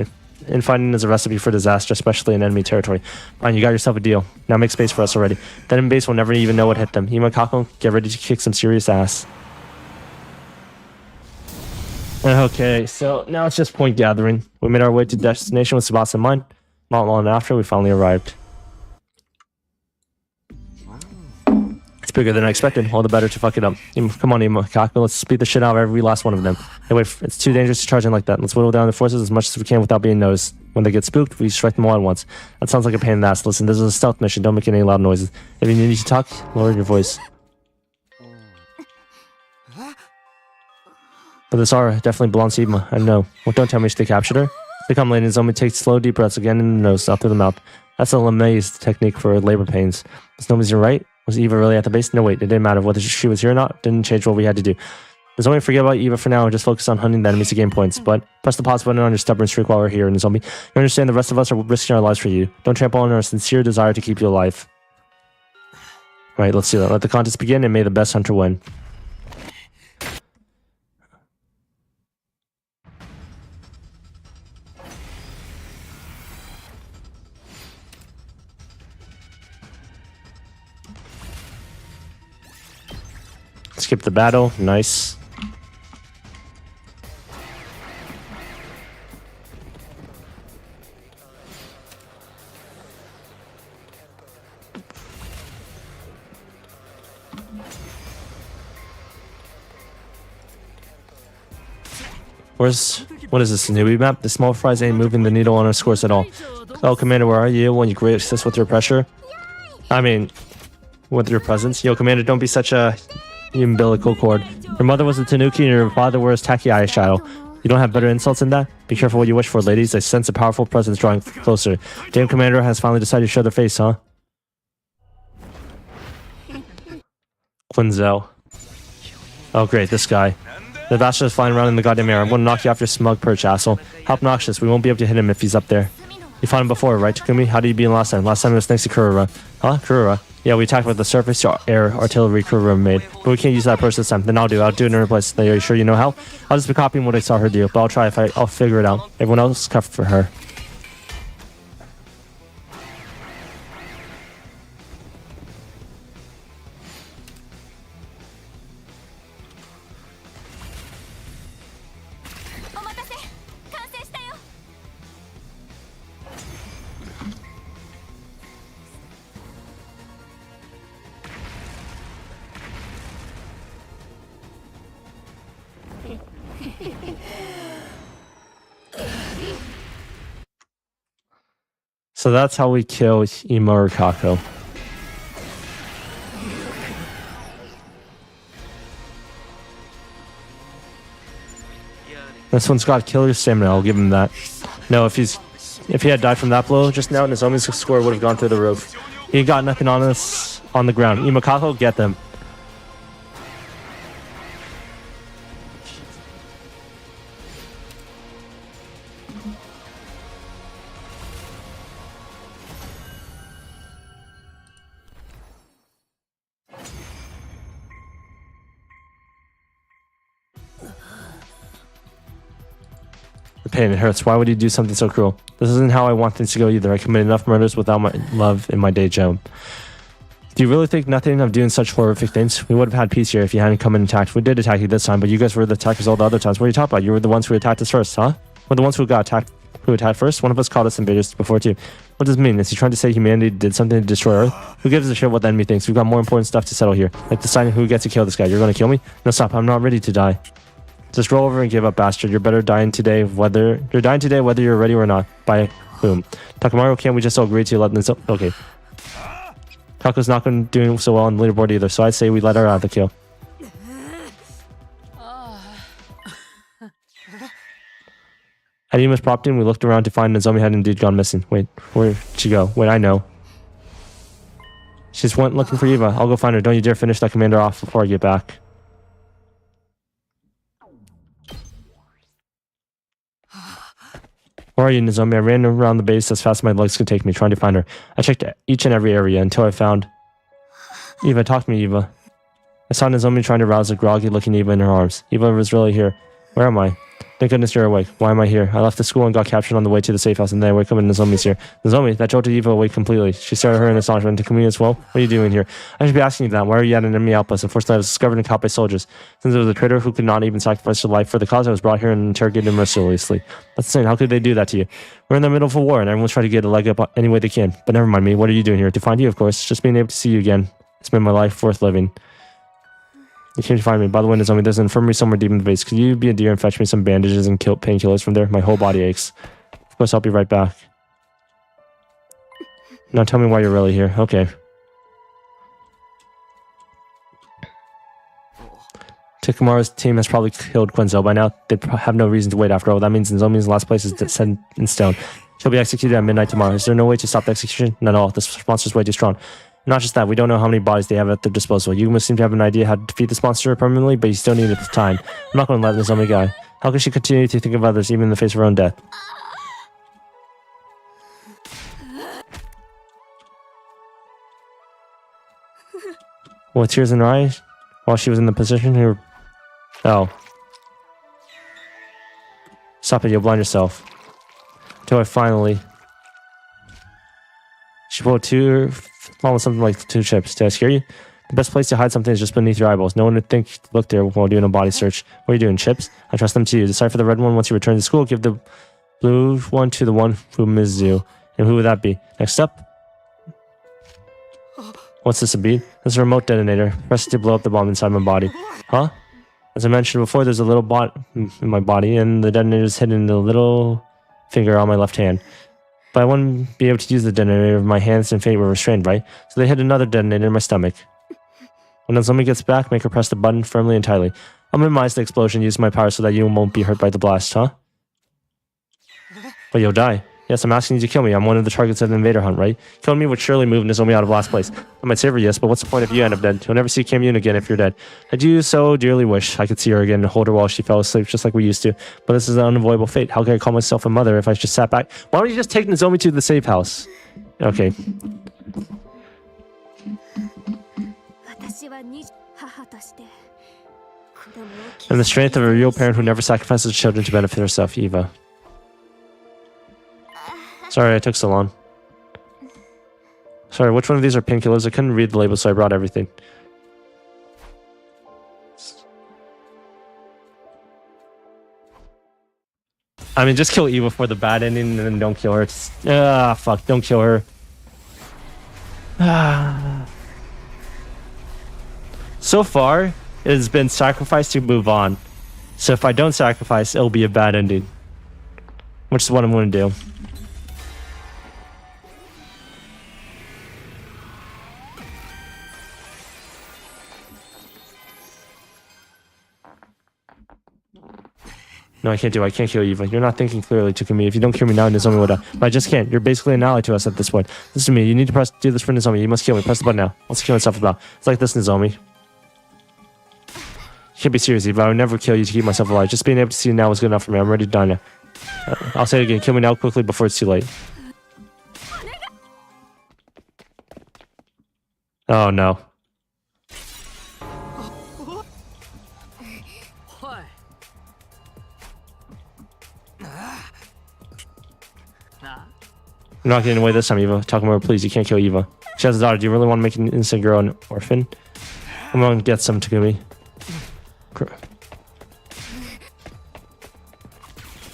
Infighting is a recipe for disaster, especially in enemy territory. Fine, you got yourself a deal. Now make space for us already. The enemy base will never even know what hit them. Ima Kako, get ready to kick some serious ass. Okay, so now it's just point gathering. We made our way to destination with Tsubasa in mind. Not long after, we finally arrived. It's bigger than I expected. All the better to fuck it up. Come on, Ima Kako, let's beat the shit out of every last one of them. Hey, wait, it's too dangerous to charge in like that. Let's whittle down the forces as much as we can without being noticed. When they get spooked, we strike them all at once. That sounds like a pain in the ass. Listen, this is a stealth mission. Don't make any loud noises. If you need to talk, lower your voice. But this aura definitely belongs to Ima. I know. Well, don't tell me they captured her. They come ladies, only take slow deep breaths again in the nose, out through the mouth. That's a LeMay's technique for labor pains. Was nobody's right? Was Eva really at the base? No, wait, it didn't matter whether she was here or not. Didn't change what we had to do. Nozomi, forget about Eva for now and just focus on hunting the enemies to gain points. But press the pause button on your stubborn streak while we're here, Nozomi. You understand the rest of us are risking our lives for you. Don't trample on our sincere desire to keep you alive. Alright, let's do that. Let the contest begin and may the best hunter win. Skip the battle. Nice. What is this, a newbie map? The small fries ain't moving the needle on our scores at all. Oh, Commander, where are you when you grace us with your pressure? I mean, with your presence. Yo, Commander, don't be such a umbilical cord. Your mother was a tanuki and your father wears tacky eyeshadow. You don't have better insults than that? Be careful what you wish for, ladies. I sense a powerful presence drawing closer. Damn, Commander has finally decided to show their face, huh? Quinzel. Oh, great, this guy. The bastard is flying around in the goddamn air. I'm going to knock you off your smug perch, asshole. How obnoxious. We won't be able to hit him if he's up there. You fought him before, right, Takumi? How did you beat him last time? Last time it was thanks to Kurura. Huh? Kurura? Yeah, we attacked with the surface air artillery Kurura made. But we can't use that person this time. Then I'll do it in her place. Are you sure you know how? I'll just be copying what I saw her do. But I'll try if I'll figure it out. Everyone else cover for her. So that's how we kill Ima or Kako. This one's got killer stamina, I'll give him that. No, if he had died from that blow just now, Nozomi's score would have gone through the roof. He got nothing on us on the ground. Ima Kako, get them. The pain, it hurts. Why would you do something so cruel? This isn't how I want things to go either. I committed enough murders without my love in my day job. Do you really think nothing of doing such horrific things? We would have had peace here if you hadn't come and attacked. We did attack you this time, but you guys were the attackers all the other times. What are you talking about? You were the ones who attacked us first, huh? We're the ones who got attacked. Who attacked first? One of us called us invaders before too. What does it mean? Is he trying to say humanity did something to destroy Earth? Who gives a shit what the enemy thinks? We've got more important stuff to settle here. Like deciding who gets to kill this guy. You're gonna kill me? No, stop. I'm not ready to die. Just roll over and give up, bastard. You're dying today whether you're ready or not. By whom? Takamaru, can't we just all agree to let this... Okay. Kako's not going to do so well on the leaderboard either, so I'd say we let her out of the kill. At Ima's prompting, we looked around to find Nozomi had indeed gone missing. Wait, where'd she go? Wait, I know. She just went looking for Eva. I'll go find her. Don't you dare finish that commander off before I get back. Where are you, Nozomi? I ran around the base as fast as my legs could take me, trying to find her. I checked each and every area until I found... Eva, talk to me, Eva. I saw Nozomi trying to rouse a groggy-looking Eva in her arms. Eva was really here. Where am I? Thank goodness you're awake. Why am I here? I left the school and got captured on the way to the safe house, and then I wake up and Nozomi's here. Nozomi, that jolted Eva awake completely. She stared at her in astonishment. To me as well. What are you doing here? I should be asking you that. Why are you at an enemy outpost? Unfortunately, I was discovered and caught by soldiers. Since I was a traitor who could not even sacrifice her life for the cause, I was brought here and interrogated mercilessly. That's insane. How could they do that to you? We're in the middle of a war, and everyone's trying to get a leg up any way they can. But never mind me. What are you doing here? To find you, of course. Just being able to see you again. It's made my life worth living. You came to find me. By the way, Nozomi, there's an infirmary somewhere deep in the base. Could you be a dear and fetch me some bandages and painkillers from there? My whole body aches. Of course, I'll be right back. Now tell me why you're really here. Okay. Takamaru's team has probably killed Quenzo by now. They have no reason to wait after all. That means Nozomi's last place is set in stone. She'll be executed at midnight tomorrow. Is there no way to stop the execution? Not at all. This monster's way too strong. Not just that, we don't know how many bodies they have at their disposal. You must seem to have an idea how to defeat this monster permanently, but you still need time. I'm not going to let Nozomi go. How can she continue to think of others, even in the face of her own death? With tears in her eyes, while she was in the position here... Oh. Stop it, you'll blind yourself. Until I finally... She pulled almost something like 2 chips. Did I scare you? The best place to hide something is just beneath your eyeballs. No one would think to look there while doing a body search. What are you doing, chips? I trust them to you. Decipher the red one once you return to school. Give the blue one to the one who misses you. And who would that be? Next up? What's this, a bead? This is a remote detonator. Press it to blow up the bomb inside my body. Huh? As I mentioned before, there's a little bot in my body, and the detonator is hidden in the little finger on my left hand. But I wouldn't be able to use the detonator if my hands and feet were restrained, right? So they hid another detonator in my stomach. When Nozomi gets back, make her press the button firmly and tightly. I'll minimize the explosion, use my power so that you won't be hurt by the blast, huh? But you'll die. Yes, I'm asking you to kill me. I'm one of the targets of the invader hunt, right? Killing me would surely move Nozomi out of last place. I might save her, yes, but what's the point if you end up dead? You'll never see Kamune again if you're dead. I do so dearly wish I could see her again and hold her while she fell asleep just like we used to. But this is an unavoidable fate. How can I call myself a mother if I just sat back? Why don't you just take Nozomi to the safe house? Okay. And the strength of a real parent who never sacrifices children to benefit herself, Eva. Sorry I took so long. Sorry, which one of these are painkillers? I couldn't read the label, so I brought everything. I mean, just kill Eva for the bad ending and then don't kill her. Fuck, don't kill her. So far, it has been sacrificed to move on. So if I don't sacrifice, it'll be a bad ending. Which is what I'm going to do. No, I can't do it. I can't kill Eva. You're not thinking clearly, Takumi. If you don't kill me now, Nozomi will die. But I just can't. You're basically an ally to us at this point. Listen to me. You need to do this for Nozomi. You must kill me. Press the button now. What's killing stuff about? It's like this, Nozomi. You can't be serious, Eva. I would never kill you to keep myself alive. Just being able to see you now is good enough for me. I'm ready to die now. I'll say it again. Kill me now quickly before it's too late. Oh, no. You're not getting away this time, Eva. Takamura, please, you can't kill Eva. She has a daughter. Do you really want to make an innocent girl an orphan? I'm going to get some, Takumi.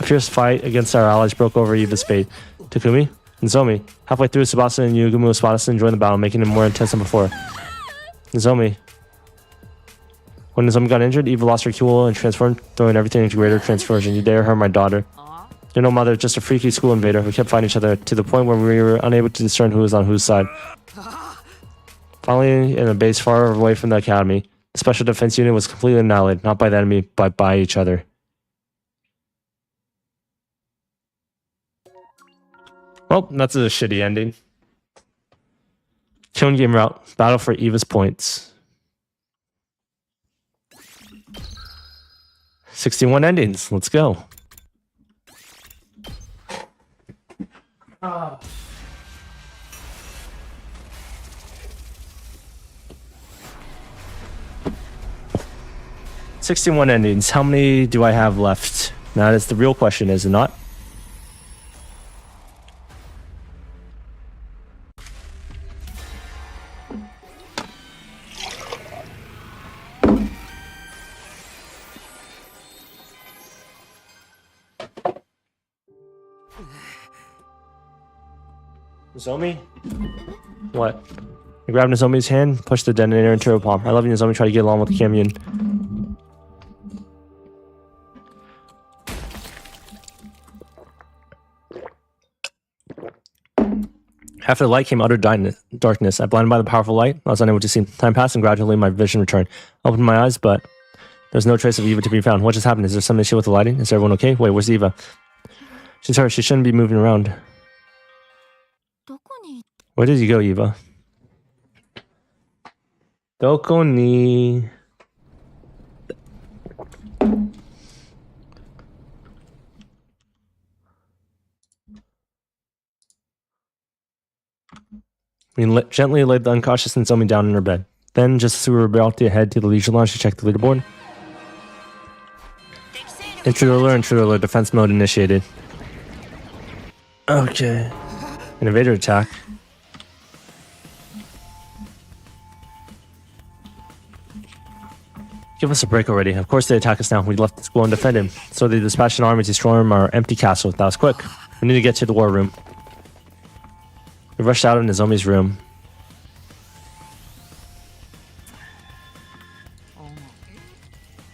A fierce fight against our allies broke over Eva's fate. Takumi? Nozomi. Halfway through, Tsubasa and Yugumu spot us and join the battle, making it more intense than before. Nozomi. When Nozomi got injured, Eva lost her cool and transformed, throwing everything into greater transversion. You dare her, my daughter. You're no mother, just a freaky school invader who kept fighting each other to the point where we were unable to discern who was on whose side. Finally, in a base far away from the academy, the special defense unit was completely annihilated, not by the enemy, but by each other. Well, that's a shitty ending. Killing game route. Battle for Eva's points. 61 endings. Let's go. 61 endings. How many do I have left? That is the real question, is it not? Nozomi? What? I grabbed Nozomi's hand, pushed the detonator into her palm. I love you, Nozomi. Try to get along with the Kamyun. After the light came utter darkness. I blinded by the powerful light. I was unable to see. Time passed and gradually my vision returned. I opened my eyes, but there's no trace of Eva to be found. What just happened? Is there some issue with the lighting? Is everyone okay? Wait, where's Eva? She's hurt. She shouldn't be moving around. Where did you go, Eva? Doko ni... We gently laid the unconscious Nozomi down in her bed. Then, just as we were about to head to the leisure lounge to check the leaderboard, intruder alert, defense mode initiated. Okay. Invader attack. Give us a break already. Of course they attack us now. We left the school undefended. So they dispatched an army to storm our empty castle. That was quick. We need to get to the war room. We rushed out of Nozomi's room.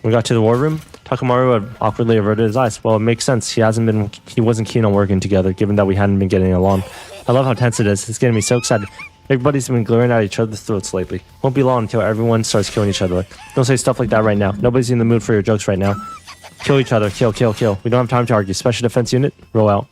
We got to the war room. Takamaru had awkwardly averted his eyes. Well, it makes sense. He wasn't keen on working together, given that we hadn't been getting along. I love how tense it is. It's getting me so excited. Everybody's been glaring at each other's throats lately. Won't be long until everyone starts killing each other. Don't say stuff like that right now. Nobody's in the mood for your jokes right now. Kill each other. Kill, kill, kill. We don't have time to argue. Special defense unit, roll out.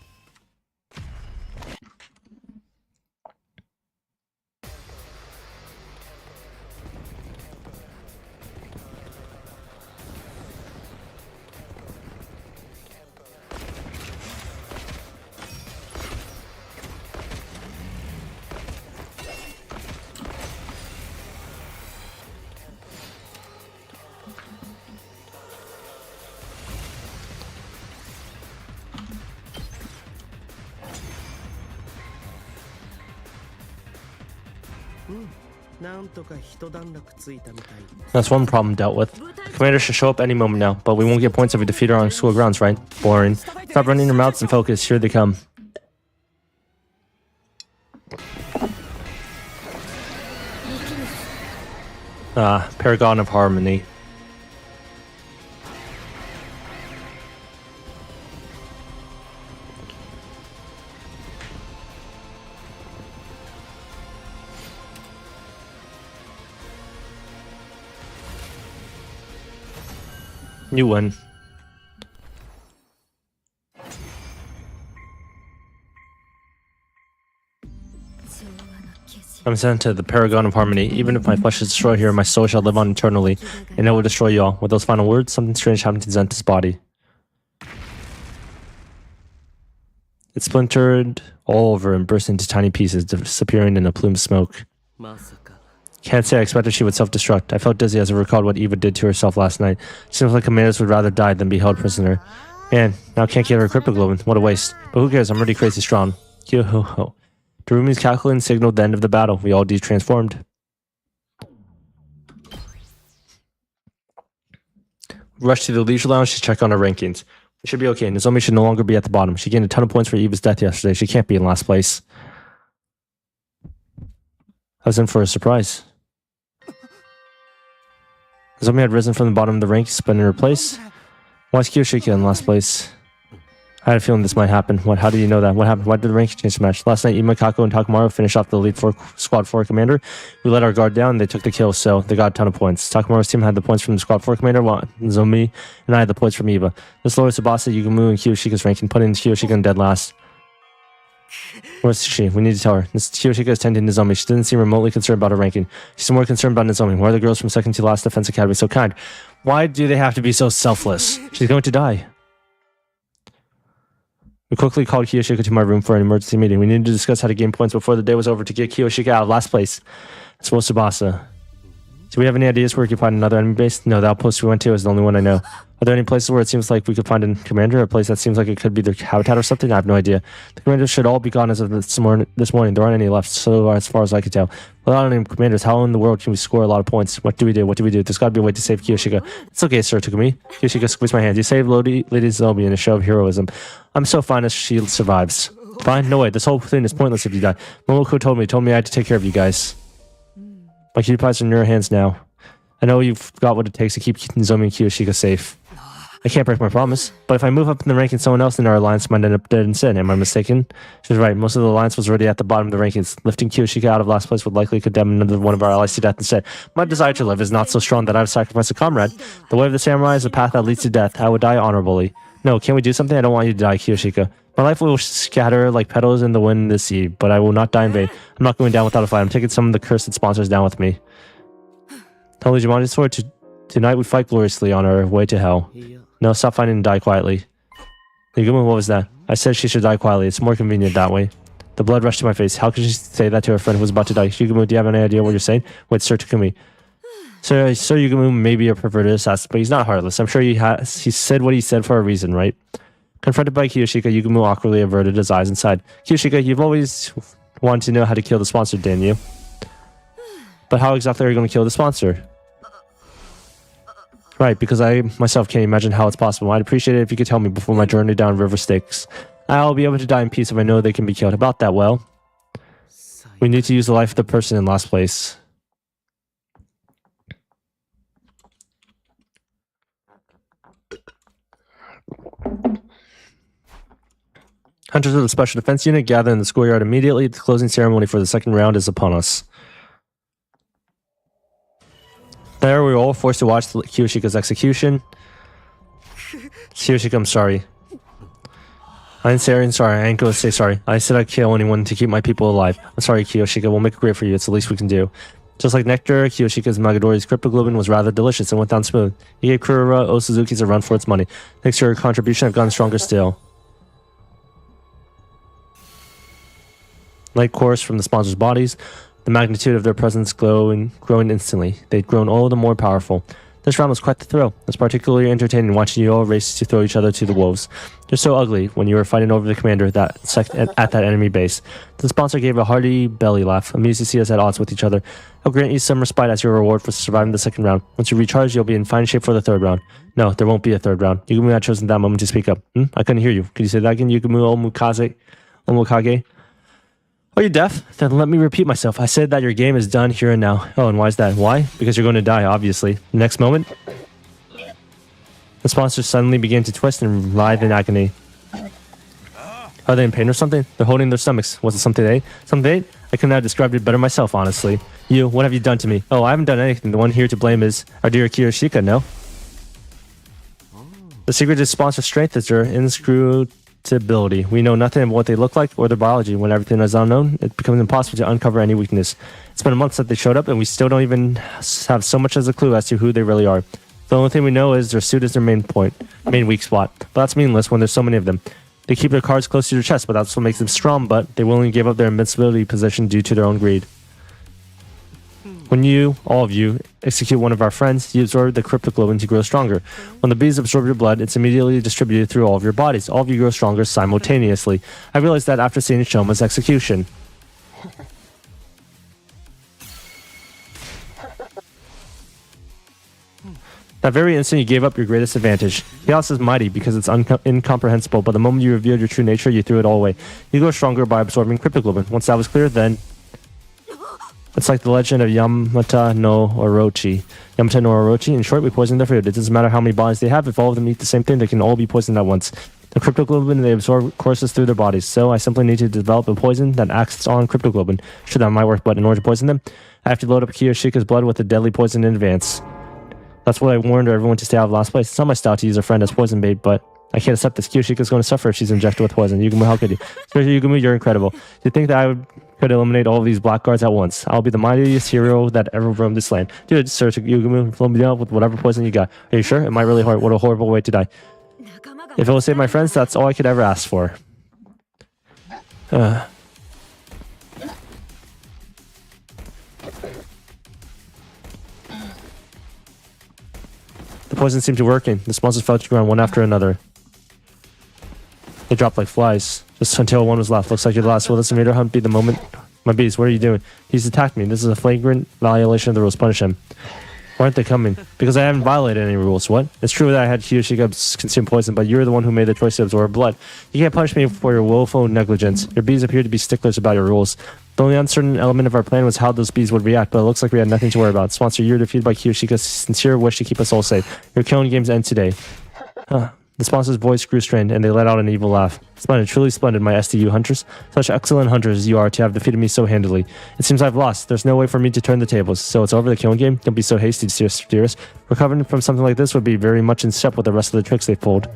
That's one problem dealt with. The commander should show up any moment now, but we won't get points if we defeat her on school grounds, right? Boring. Stop running your mouths and focus. Here they come. Paragon of Harmony. You win. I'm sent to the Paragon of Harmony. Even if my flesh is destroyed here, my soul shall live on eternally, and it will destroy you all. With those final words, something strange happened to Zenta's body. It splintered all over and burst into tiny pieces, disappearing in a plume of smoke. Can't say I expected she would self-destruct. I felt dizzy as I recalled what Eva did to herself last night. It seems like commanders would rather die than be held prisoner. Man, now I can't get her cryptoglobin. What a waste. But who cares? I'm already crazy strong. Yo-ho-ho. Terumi's calculating signaled the end of the battle. We all de-transformed. Rushed to the leisure lounge to check on her rankings. It should be okay. Nozomi should no longer be at the bottom. She gained a ton of points for Eva's death yesterday. She can't be in last place. I was in for a surprise. Nozomi had risen from the bottom of the ranks, but in her place, why is Kiyoshika in last place? I had a feeling this might happen. What? How do you know that? What happened? Why did the ranking change so much? Last night, Ima, Kako, and Takamaru finished off the Elite Squad 4 commander. We let our guard down, and they took the kill, so they got a ton of points. Takamaru's team had the points from the Squad 4 commander, while Nozomi and I had the points from Eva. This lowered Tsubasa, Yugumu, and Kiyoshika's ranking, putting Kiyoshika in dead last. Where's she? We need to tell her. This Kiyoshika is tending Nozomi. She didn't seem remotely concerned about her ranking. She's more concerned about Nozomi. Why are the girls from second to last Defense Academy so kind? Why do they have to be so selfless? She's going to die. We quickly called Kiyoshika to my room for an emergency meeting. We needed to discuss how to gain points before the day was over to get Kiyoshika out of last place. As well as Tsubasa. Do we have any ideas where we could find another enemy base? No, the outpost we went to is the only one I know. Are there any places where it seems like we could find a commander? A place that seems like it could be their habitat or something? I have no idea. The commanders should all be gone as of this morning. There aren't any left, so as far as I can tell. Without any commanders, how in the world can we score a lot of points? What do we do? What do we do? There's got to be a way to save Kiyoshika. It's okay, sir, Takumi. Kiyoshika squeezed my hand. You saved Lady Zobi in a show of heroism. I'm so fine as she survives. Fine? No way. This whole thing is pointless if you die. Momoko told me I had to take care of you guys. My cutie pies are in your hands now. I know you've got what it takes to keep Nozomi and Kiyoshika safe. I can't break my promise, but if I move up in the ranking, someone else in our alliance might end up dead instead. Am I mistaken? She was right. Most of the alliance was already at the bottom of the rankings. Lifting Kiyoshika out of last place would likely condemn another one of our allies to death instead. My desire to live is not so strong that I would sacrifice a comrade. The way of the samurai is a path that leads to death. I would die honorably. No, can't we do something? I don't want you to die, Kiyoshika. My life will scatter like petals in the wind in the sea, but I will not die in vain. I'm not going down without a fight. I'm taking some of the cursed sponsors down with me. Tell Jumanji's sword tonight we fight gloriously on our way to hell. No, stop fighting and die quietly. Yugumi, what was that? I said she should die quietly. It's more convenient that way. The blood rushed to my face. How could she say that to her friend who was about to die? Yugumi, do you have any idea what you're saying? Wait, Sir Takumi. Sir Yugumi may be a perverted assassin, but he's not heartless. I'm sure he said what he said for a reason, right? Confronted by Kiyoshika, Yugumi awkwardly averted his eyes and sighed. Kiyoshika, you've always wanted to know how to kill the sponsor, didn't you? But how exactly are you going to kill the sponsor? Right, because I myself can't imagine how it's possible. I'd appreciate it if you could tell me before my journey down River Styx. I'll be able to die in peace if I know they can be killed. About that, well, we need to use the life of the person in last place. Hunters of the Special Defense Unit gather in the schoolyard immediately. The closing ceremony for the second round is upon us. There, we were all forced to watch Kiyoshika's execution. Kiyoshika, I'm sorry. I ain't going to say sorry. I said I'd kill anyone to keep my people alive. I'm sorry, Kiyoshika. We'll make it great for you. It's the least we can do. Just like nectar, Kiyoshika's Magadori's cryptoglobin was rather delicious and went down smooth. He gave Kurura Osuzuki's a run for its money. Thanks to her contribution, I've gotten stronger still. Light coursed from the sponsors' bodies. The magnitude of their presence growing instantly. They'd grown all the more powerful. This round was quite the thrill. It was particularly entertaining watching you all race to throw each other to the wolves. They're so ugly when you were fighting over the commander at that enemy base. The sponsor gave a hearty belly laugh, amused to see us at odds with each other. I'll grant you some respite as your reward for surviving the second round. Once you recharge, you'll be in fine shape for the third round. No, there won't be a third round. Yugumi had chosen that moment to speak up. I couldn't hear you. Could you say that again, Yugumi Omokage? Oh, you're deaf? Then let me repeat myself. I said that your game is done here and now. Oh, and why is that? Why? Because you're going to die, obviously. Next moment, the sponsors suddenly begin to twist and writhe in agony. Are they in pain or something? They're holding their stomachs. Was it something they ate? Something they ate? I couldn't have described it better myself, honestly. You, what have you done to me? Oh, I haven't done anything. The one here to blame is our dear Kiyoshika, no? The secret is sponsor strength is her unpredictability. We know nothing of what they look like or their biology. When everything is unknown, it becomes impossible to uncover any weakness. It's been a month since they showed up, and we still don't even have so much as a clue as to who they really are. The only thing we know is their suit is their main weak spot. But that's meaningless when there's so many of them. They keep their cards close to their chest, but that's what makes them strong, but they willingly give up their invincibility position due to their own greed. When you, all of you, execute one of our friends, you absorb the cryptoglobin to grow stronger. When the bees absorb your blood, it's immediately distributed through all of your bodies. All of you grow stronger simultaneously. I realized that after seeing Shoma's execution. That very instant you gave up your greatest advantage. Chaos is mighty because it's incomprehensible, but the moment you revealed your true nature, you threw it all away. You grow stronger by absorbing cryptoglobin. Once that was clear, then... It's like the legend of Yamata no Orochi. Yamata no Orochi, in short, we poison their food. It doesn't matter how many bodies they have, if all of them eat the same thing, they can all be poisoned at once. The cryptoglobin they absorb courses through their bodies, so I simply need to develop a poison that acts on cryptoglobin. Sure, that might work, but in order to poison them, I have to load up Kiyoshika's blood with a deadly poison in advance. That's what I warned everyone to stay out of last place. It's not my style to use a friend as poison bait, but I can't accept this. Kiyoshika's going to suffer if she's injected with poison. Yugumu, how could you? Especially Yugumu, you're incredible. Do you think that could eliminate all of these blackguards at once? I'll be the mightiest hero that ever roamed this land. Dude, search Yugumu, fill me up with whatever poison you got. Are you sure? It might really hurt. What a horrible way to die. If it will save my friends, that's all I could ever ask for. The poison seemed to be working. The monsters fell to the ground one after another. They dropped like flies, just until one was left. Looks like you're the last. Will this invader hunt be the moment? My beast, what are you doing? He's attacked me. This is a flagrant violation of the rules. Punish him. Why aren't they coming? Because I haven't violated any rules. What? It's true that I had Kiyoshika consume poison, but you're the one who made the choice to absorb blood. You can't punish me for your willful negligence. Your bees appear to be sticklers about your rules. The only uncertain element of our plan was how those bees would react, but it looks like we had nothing to worry about. Sponsor, you're defeated by Kiyoshika's sincere wish to keep us all safe. Your killing games end today. The sponsor's voice grew strained, and they let out an evil laugh. Splendid, truly splendid, my SDU hunters. Such excellent hunters as you are to have defeated me so handily. It seems I've lost. There's no way for me to turn the tables. So it's over the killing game? Don't be so hasty, dearest. Recovering from something like this would be very much in step with the rest of the tricks they pulled.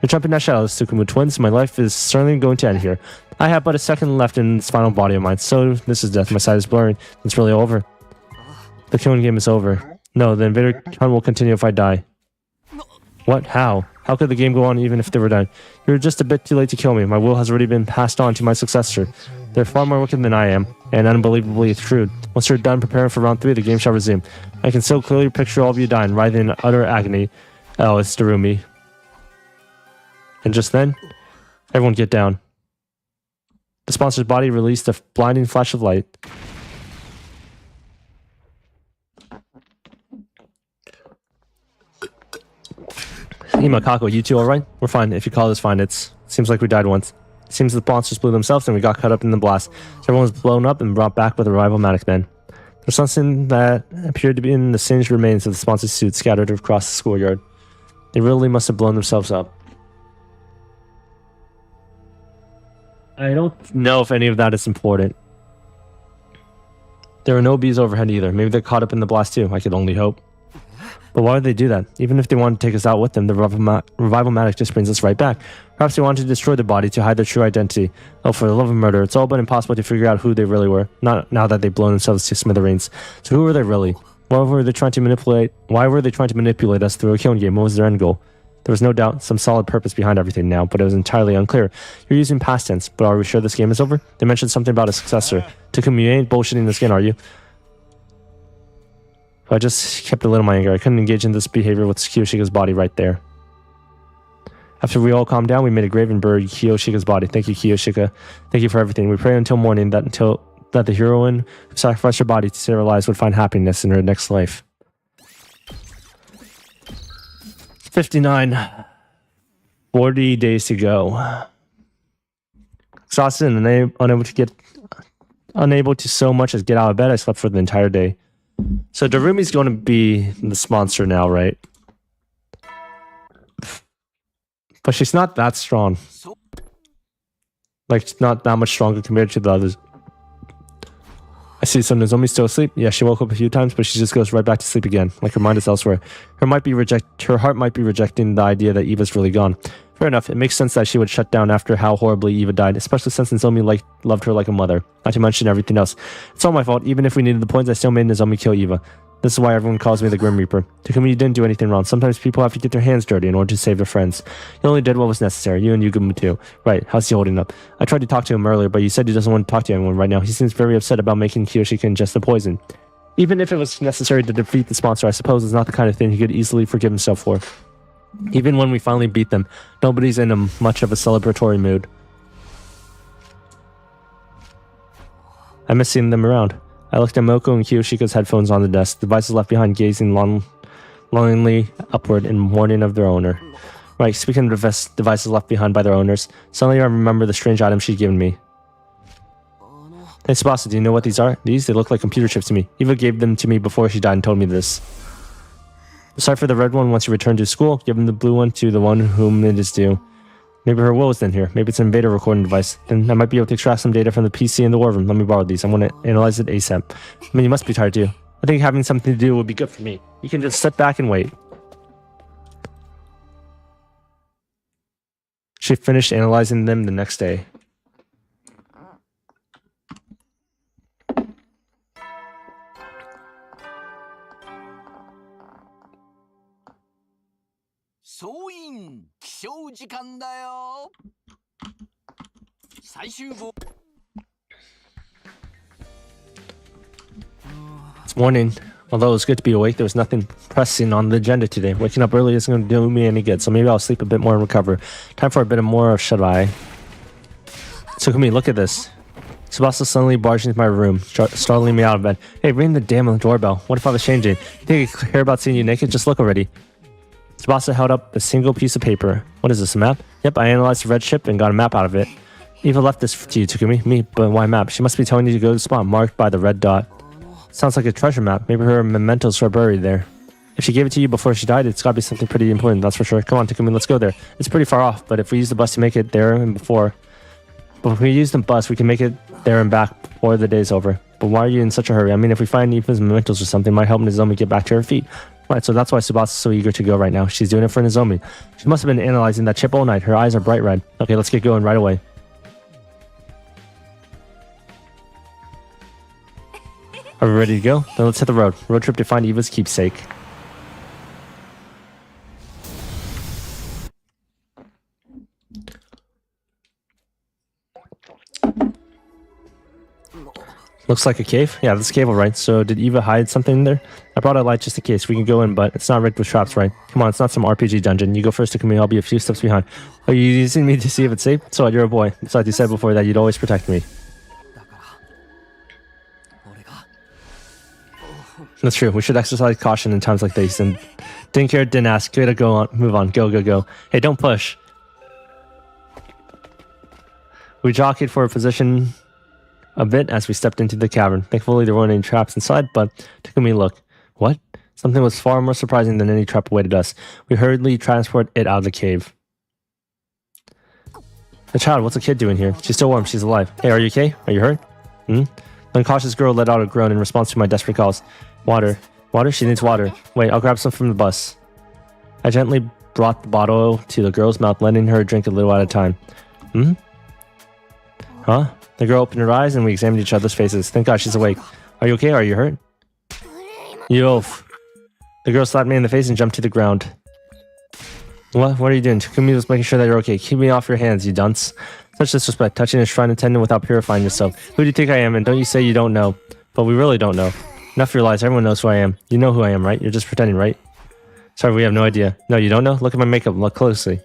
You're jumping at shadows, Tsukumu twins. My life is certainly going to end here. I have but a second left in this final body of mine, so this is death. My sight is blurring. It's really over. The killing game is over. No, the invader hunt will continue if I die. What? How? How could the game go on even if they were done? You're just a bit too late to kill me. My will has already been passed on to my successor. They're far more wicked than I am, and unbelievably shrewd. Once you're done preparing for round 3, the game shall resume. I can so clearly picture all of you dying, writhing in utter agony. Oh, it's Darumi. And just then, everyone get down. The sponsor's body released a blinding flash of light. Imakako, you two alright? We're fine. If you call this fine, seems like we died once. It seems the monsters blew themselves and we got caught up in the blast. So everyone was blown up and brought back with a rival Manic Man. There's something that appeared to be in the singed remains of the sponsor's suit scattered across the schoolyard. They really must have blown themselves up. I don't know if any of that is important. There are no bees overhead either. Maybe they're caught up in the blast too. I could only hope. But why would they do that? Even if they wanted to take us out with them, the revival magic just brings us right back. Perhaps they wanted to destroy the body to hide their true identity. Oh, for the love of murder, it's all but impossible to figure out who they really were, not now that they've blown themselves to smithereens. So who were they really? Why were they trying to manipulate us through a killing game? What was their end goal? There was no doubt some solid purpose behind everything now, but it was entirely unclear. You're using past tense, but are we sure this game is over? They mentioned something about a successor. Takumi, you ain't bullshitting this again, are you? I just kept a little my anger. I couldn't engage in this behavior with Kiyoshika's body right there. After we all calmed down, we made a grave and buried Kiyoshika's body. Thank you, Kiyoshika. Thank you for everything. We pray until morning that the heroine who sacrificed her body to save our lives would find happiness in her next life. 59. 40 days to go. Exhausted and unable to so much as get out of bed, I slept for the entire day. So Darumi's going to be the sponsor now, right? But she's not that strong. Like, she's not that much stronger compared to the others. I see some Nozomi's still asleep. Yeah, she woke up a few times, but she just goes right back to sleep again. Like her mind is elsewhere. Her heart might be rejecting the idea that Eva's really gone. Fair enough, it makes sense that she would shut down after how horribly Eva died, especially since Nozomi loved her like a mother, not to mention everything else. It's all my fault. Even if we needed the points, I still made Nozomi kill Eva. This is why everyone calls me the Grim Reaper. Takumi, you didn't do anything wrong. Sometimes people have to get their hands dirty in order to save their friends. You only did what was necessary. You and Yugumi too. Right, how's he holding up? I tried to talk to him earlier, but he said he doesn't want to talk to anyone right now. He seems very upset about making Kiyoshika ingest the poison. Even if it was necessary to defeat the sponsor, I suppose it's not the kind of thing he could easily forgive himself for. Even when we finally beat them, nobody's in much of a celebratory mood. I miss seeing them around. I looked at Moko and Kiyoshika's headphones on the desk, devices left behind gazing longingly upward in mourning of their owner. Right, speaking of devices left behind by their owners, suddenly I remember the strange items she'd given me. Hey Tsubasa, do you know what these are? They look like computer chips to me. Eva gave them to me before she died and told me this. Decide for the red one once you return to school. Give him the blue one to the one whom it is due. Maybe her will is in here. Maybe it's an invader recording device. Then I might be able to extract some data from the PC in the war room. Let me borrow these. I want to analyze it ASAP. I mean, you must be tired too. I think having something to do would be good for me. You can just sit back and wait. She finished analyzing them the next day. It's morning. Although it was good to be awake, there was nothing pressing on the agenda today. Waking up early isn't going to do me any good, so maybe I'll sleep a bit more and recover. Time for a bit more of shut-eye. Takumi, look at this. Tsubasa suddenly barged into my room, startling me out of bed. Hey, ring the damn doorbell. What if I was changing? You think I care about seeing you naked? Just look already. Tsubasa held up a single piece of paper. What is this, a map? Yep, I analyzed the red ship and got a map out of it. Eva left this to you, Takumi. Me, but why map? She must be telling you to go to the spot marked by the red dot. Sounds like a treasure map. Maybe her mementos are buried there. If she gave it to you before she died, it's gotta be something pretty important, that's for sure. Come on, Takumi, let's go there. It's pretty far off, but if we use the bus to make it there and before... But if we use the bus, we can make it there and back before the day's over. But why are you in such a hurry? I mean, if we find Eva's mementos or something, it might help Nozomi get back to her feet. Right, so that's why Tsubasa's so eager to go right now. She's doing it for Nozomi. She must have been analyzing that chip all night. Her eyes are bright red. Okay, let's get going right away. Are we ready to go? Then let's hit the road. Road trip to find Eva's keepsake. Looks like a cave. Yeah, this cave, alright. So did Eva hide something in there? I brought a light just in case. We can go in, but it's not rigged with traps, right? Come on, it's not some RPG dungeon. You go first, Takumi. I'll be a few steps behind. Are you using me to see if it's safe? So you're a boy. Besides, you said before that you'd always protect me. That's true. We should exercise caution in times like these. And didn't care, didn't ask. Gotta go on. Move on. Go, go, go. Hey, don't push. We jockeyed for a position a bit as we stepped into the cavern. Thankfully, there weren't any traps inside, but Takumi, look. What? Something was far more surprising than any trap awaited us. We hurriedly transport it out of the cave. The child, what's the kid doing here? She's still warm. She's alive. Hey, are you okay? Are you hurt? The unconscious girl let out a groan in response to my desperate calls. Water. Water? She needs water. Wait, I'll grab some from the bus. I gently brought the bottle to the girl's mouth, letting her drink a little at a time. Huh? The girl opened her eyes and we examined each other's faces. Thank God she's awake. Are you okay? Are you hurt? You oaf. The girl slapped me in the face and jumped to the ground. What? What are you doing? Takumi was making sure that you're okay. Keep me off your hands, you dunce. Such disrespect, touching a shrine attendant without purifying yourself. Who do you think I am? And don't you say you don't know. But we really don't know. Enough of your lies. Everyone knows who I am. You know who I am, right? You're just pretending, right? Sorry, we have no idea. No, you don't know? Look at my makeup. Look closely.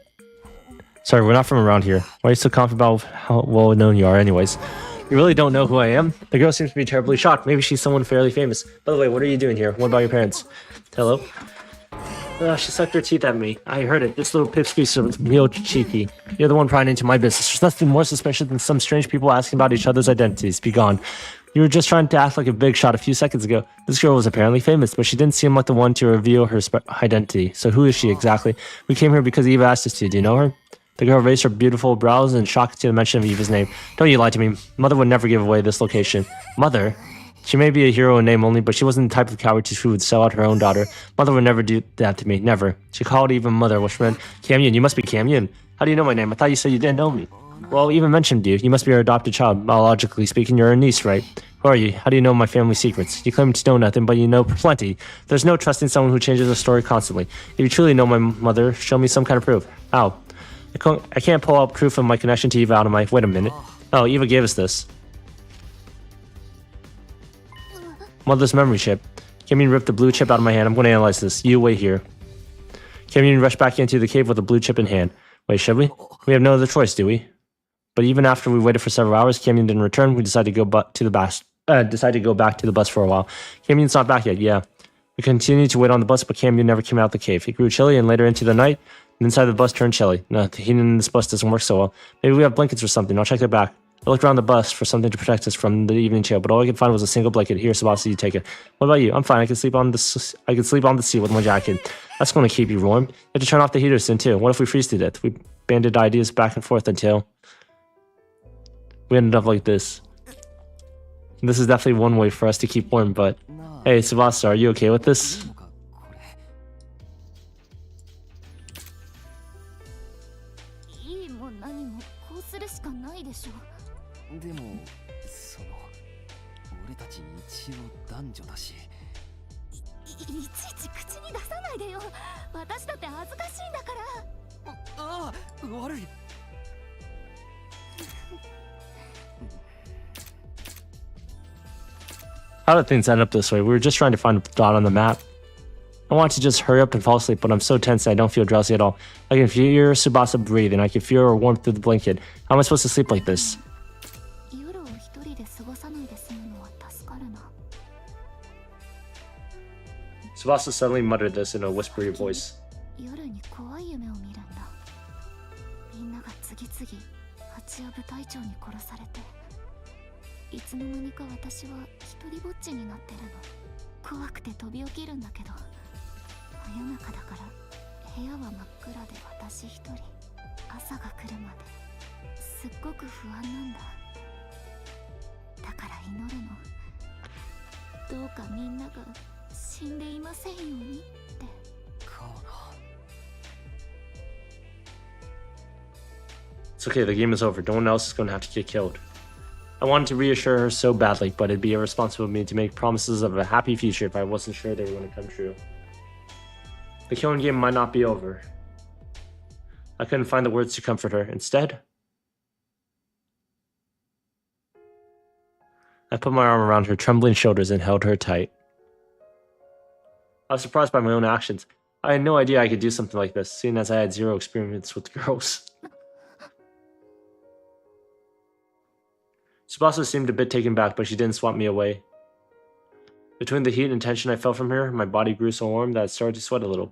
Sorry, we're not from around here. Why are you so confident about how well known you are anyways? You really don't know who I am? The girl seems to be terribly shocked. Maybe she's someone fairly famous. By the way, what are you doing here? What about your parents? Hello? She sucked her teeth at me. I heard it. This little pipsqueak's real cheeky. You're the one prying into my business. There's nothing more suspicious than some strange people asking about each other's identities. Be gone. You were just trying to act like a big shot a few seconds ago. This girl was apparently famous, but she didn't seem like the one to reveal her identity. So who is she exactly? We came here because Eva asked us to. Do you know her? The girl raised her beautiful brows in shock to the mention of Eva's name. Don't you lie to me. Mother would never give away this location. Mother? She may be a hero in name only, but she wasn't the type of coward who would sell out her own daughter. Mother would never do that to me. Never. She called Eva mother, which meant, Cam Yun, you must be Cam Yun. How do you know my name? I thought you said you didn't know me. Well, even mentioned you. You must be our adopted child. Biologically speaking, you're a niece, right? Who are you? How do you know my family secrets? You claim to know nothing, but you know plenty. There's no trusting someone who changes a story constantly. If you truly know my mother, show me some kind of proof. How? I can't pull out proof of my connection to Eva out of my... Wait a minute. Oh, Eva gave us this. Mother's memory chip. Camille ripped the blue chip out of my hand. I'm going to analyze this. You wait here. Camille rushed back into the cave with the blue chip in hand. Wait, should we? We have no other choice, do we? But even after we waited for several hours, Camille didn't return. We decided to go back to the bus for a while. Camille's not back yet. Yeah. We continued to wait on the bus, but Camille never came out of the cave. It grew chilly, and later into the night, the inside of the bus turned chilly. No, the heating in this bus doesn't work so well. Maybe we have blankets or something. I'll check their back. I looked around the bus for something to protect us from the evening chill, but all I could find was a single blanket. Here, Sabasi, you take it. What about you? I'm fine. I can sleep on the seat with my jacket. That's going to keep you warm. You have to turn off the heater soon too. What if we freeze to death? We banded ideas back and forth until we ended up like this. This is definitely one way for us to keep warm, but hey, Sabasa, are you okay with this? How did things end up this way? We were just trying to find a dot on the map. I want to just hurry up and fall asleep, but I'm so tense that I don't feel drowsy at all. I can feel Tsubasa breathing. I can feel her warmth through the blanket. How am I supposed to sleep like this? Tsubasa suddenly muttered this in a whispery voice. It's okay, the game is over. No one else is going to have to get killed. I wanted to reassure her so badly, but it'd be irresponsible of me to make promises of a happy future if I wasn't sure they were going to come true. The killing game might not be over. I couldn't find the words to comfort her. Instead, I put my arm around her trembling shoulders and held her tight. I was surprised by my own actions. I had no idea I could do something like this, seeing as I had zero experience with girls. Tsubasa seemed a bit taken back, but she didn't swat me away. Between the heat and tension I felt from her, my body grew so warm that I started to sweat a little.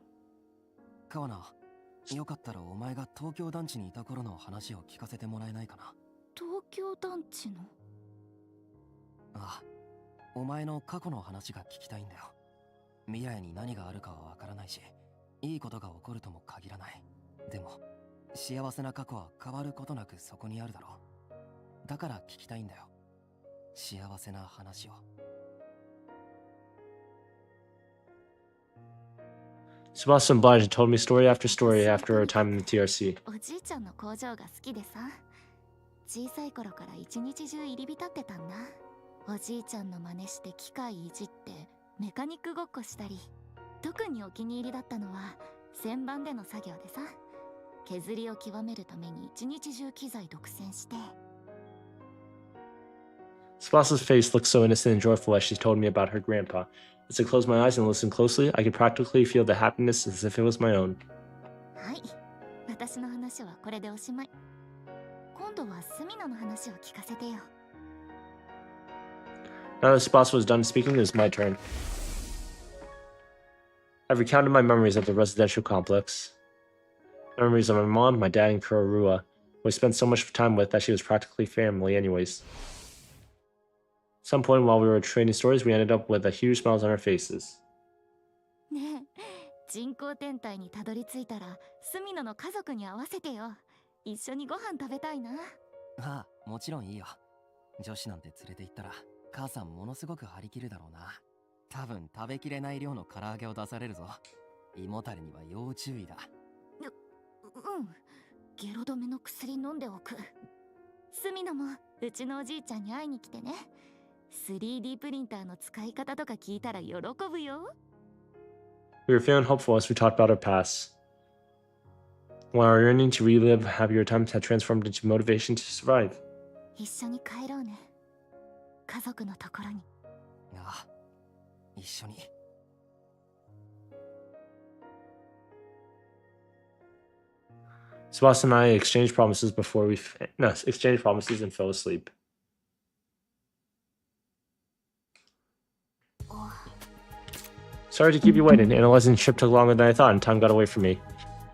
Tsubasa obliged and told me story after story after our time in the TRC. Tsubasa's face looked so innocent and joyful as she told me about her grandpa. As I closed my eyes and listened closely, I could practically feel the happiness as if it was my own. Now that Tsubasa was done speaking, it was my turn. I've recounted my memories of the residential complex. Memories of my mom, my dad, and Kurorua, who I spent so much time with that she was practically family anyways. At some point while we were trading stories, we ended up with a huge smiles on our faces. ゲロ止めの薬飲んでおく。スミノもうちのおじいちゃんに会いに来てね。3D プリンターの使い方とか聞いたら喜ぶよ。We were feeling hopeful as we talked about our past. While our yearning to relive happier times had transformed into motivation to survive. 一緒に帰ろうね。家族のところに。ああ、一緒に。Tsubasa and I exchanged promises and fell asleep. Sorry to keep you waiting. Analyzing the ship took longer than I thought, and time got away from me.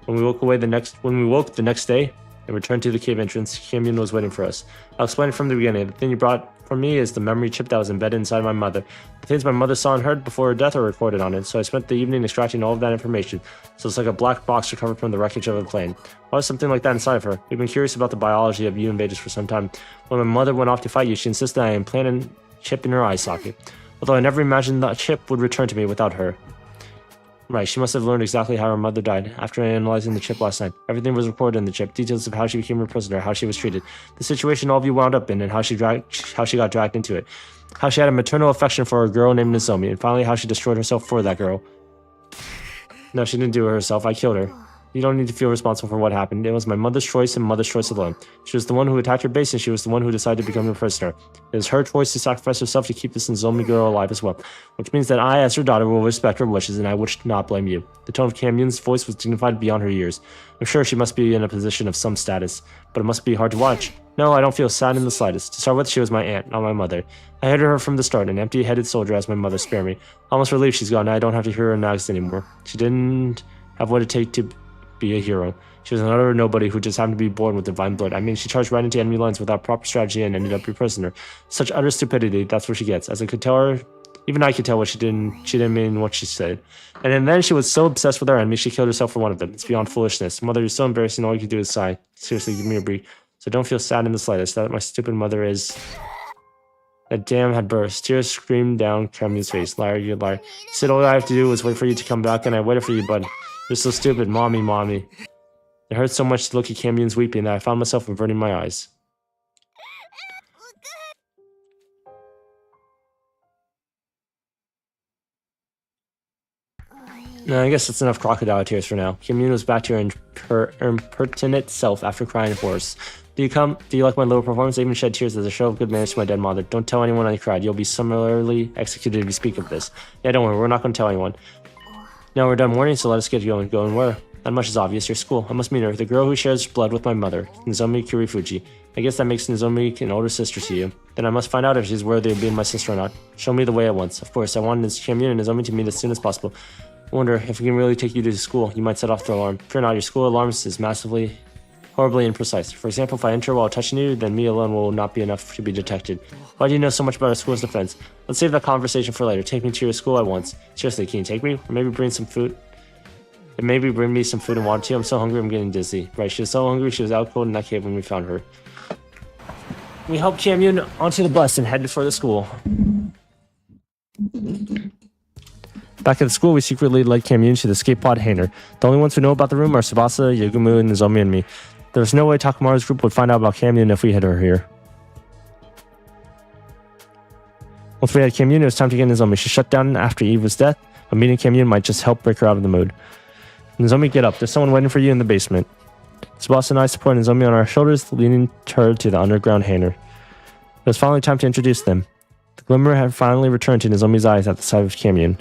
When we woke the next day and returned to the cave entrance, Kamyun was waiting for us. I'll explain it from the beginning. The thing you brought for me is the memory chip that was embedded inside my mother. The things my mother saw and heard before her death are recorded on it, so I spent the evening extracting all of that information. So it's like a black box recovered from the wreckage of a plane. Why was something like that inside of her? We've been curious about the biology of you invaders for some time. When my mother went off to fight you, she insisted I implant a chip in her eye socket. Although I never imagined that chip would return to me without her. Right, she must have learned exactly how her mother died after analyzing the chip last night. Everything was recorded in the chip, details of how she became a prisoner, how she was treated, the situation all of you wound up in, and how she got dragged into it. How she had a maternal affection for a girl named Nozomi, and finally how she destroyed herself for that girl. No, she didn't do it herself, I killed her. You don't need to feel responsible for what happened. It was my mother's choice and mother's choice alone. She was the one who attacked your base, and she was the one who decided to become your prisoner. It was her choice to sacrifice herself to keep this Nozomi girl alive as well. Which means that I, as her daughter, will respect her wishes, and I would not blame you. The tone of Kamyun's voice was dignified beyond her years. I'm sure she must be in a position of some status, but it must be hard to watch. No, I don't feel sad in the slightest. To start with, she was my aunt, not my mother. I hated her from the start, an empty-headed soldier as my mother. Spare me. Almost relieved she's gone, and I don't have to hear her nags anymore. She didn't have what it takes to be a hero. She was an utter nobody who just happened to be born with divine blood. I mean, she charged right into enemy lines without proper strategy and ended up your prisoner. Such utter stupidity, that's what she gets. As I could tell her, even I could tell what she didn't mean what she said. And then she was so obsessed with our enemy, she killed herself for one of them. It's beyond foolishness. Mother, you're so embarrassing, all you can do is sigh. Seriously, give me a break. So don't feel sad in the slightest. That my stupid mother is... That dam had burst. Tears screamed down Kamyun's face. Liar, you liar. You said all I have to do was wait for you to come back, and I waited for you, but... You're so stupid, mommy. It hurt so much to look at Kamyun's weeping that I found myself averting my eyes. No, I guess that's enough crocodile tears for now. Kamyun was back to her impertinent self after crying hoarse. Do you like my little performance? I even shed tears as a show of good manners to my dead mother. Don't tell anyone I cried. You'll be summarily executed if you speak of this. Yeah, don't worry, we're not going to tell anyone. Now we're done mourning, so let us get going. Going where? Not much is obvious. Your school. I must meet her. The girl who shares blood with my mother, Nozomi Kurifuji. I guess that makes Nozomi an older sister to you. Then I must find out if she's worthy of being my sister or not. Show me the way at once. Of course, I wanted Kamyun and Nozomi to meet as soon as possible. I wonder if we can really take you to school. You might set off the alarm. Fear not, your school alarms is horribly imprecise. For example, if I enter while touching you, then me alone will not be enough to be detected. Why do you know so much about our school's defense? Let's save that conversation for later. Take me to your school at once. Seriously, can you take me? Or maybe bring some food? And maybe bring me some food and water too. I'm so hungry, I'm getting dizzy. Right, she was so hungry, she was out cold in that cave when we found her. We helped Kamyun onto the bus and headed for the school. Back at the school, we secretly led Kamyun to the skate pod hangar. The only ones who know about the room are Tsubasa, Yagumu, Nozomi, and me. There was no way Takamaru's group would find out about Kamyun if we had her here. Once we had Kamyun, it was time to get Nozomi. She shut down after Eva's death, but meeting Kamyun might just help break her out of the mood. Nozomi, get up. There's someone waiting for you in the basement. Tsubasa and I supported Nozomi on our shoulders, leading her to the underground hangar. It was finally time to introduce them. The glimmer had finally returned to Nozomi's eyes at the sight of Kamyun.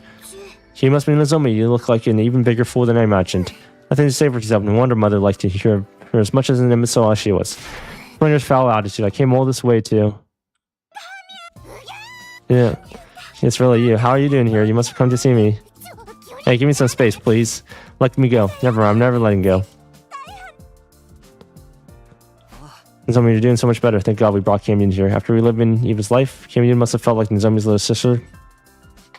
You must be Nozomi. You look like an even bigger fool than I imagined. Nothing to say for yourself. No wonder Mother liked to hear her as much as an imbecile as she was. Runner's foul attitude. I came all this way to... Yeah. It's really you. How are you doing here? You must have come to see me. Hey, give me some space, please. Let me go. Never. I'm never letting go. Nozomi, you're doing so much better. Thank God we brought Kamyun here. After reliving Eva's life, Kamyun must have felt like Nozomi's little sister.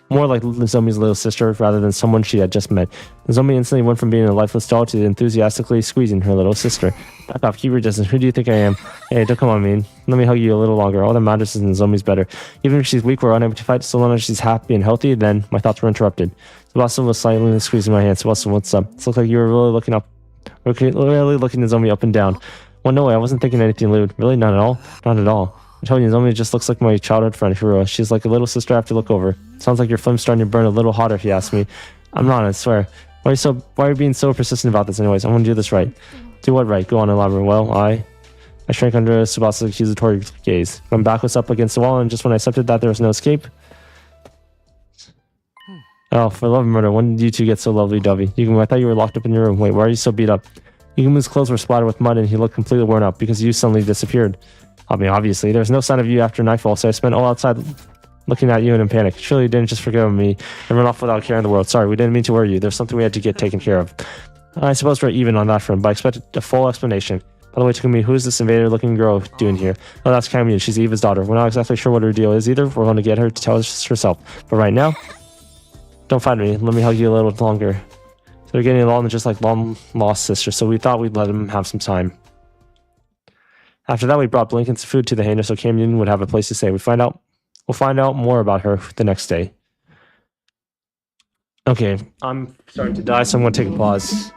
More like Nozomi's little sister rather than someone she had just met. Nozomi instantly went from being a lifeless doll to enthusiastically squeezing her little sister. Back off, keep your distance. Who do you think I am? Hey, don't come on me. Let me hug you a little longer. All that matters is Nozomi's better. Even if she's weak or unable to fight, so long as she's happy and healthy, then my thoughts were interrupted. Tsubasa was silently squeezing my hand. Tsubasa, what's up? It looks like you were really looking We're clearly looking Nozomi up and down. Well, no way, I wasn't thinking anything lewd. Really, not at all? Not at all. I told you, Nozomi just looks like my childhood friend, Hiro. She's like a little sister I have to look over. Sounds like your flame's starting to burn a little hotter, if you ask me. I'm not, I swear. Why are you being so persistent about this anyways? I want to do this right. Do what right? Go on, elaborate. Well, I shrank under Tsubasa's accusatory gaze. My back was up against the wall, and just when I accepted that there was no escape... Oh, for love of murder, when did you two get so lovely-dovey? I thought you were locked up in your room. Wait, why are you so beat up? Yugumo's clothes were splattered with mud, and he looked completely worn out because you suddenly disappeared. I mean, obviously, there was no sign of you after nightfall, so I spent all outside looking at you and in panic. Surely you didn't just forget me and run off without caring the world. Sorry, we didn't mean to worry you. There's something we had to get taken care of. I suppose we're even on that front, but I expected a full explanation. By the way, Takumi, who is this invader-looking girl doing here? Oh, that's Kamiyun. She's Eva's daughter. We're not exactly sure what her deal is either. We're going to get her to tell us herself. But right now, don't fight me. Let me hug you a little longer. So they're getting along just like long-lost sisters, so we thought we'd let them have some time. After that, we brought blankets and food to the hangar so Kamiyun would have a place to stay. We'll find out more about her the next day. Okay, I'm starting to die, so I'm going to take a pause.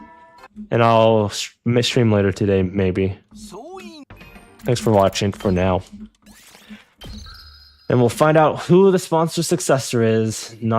And I'll stream later today, maybe. Thanks for watching for now. And we'll find out who the sponsor successor is. Not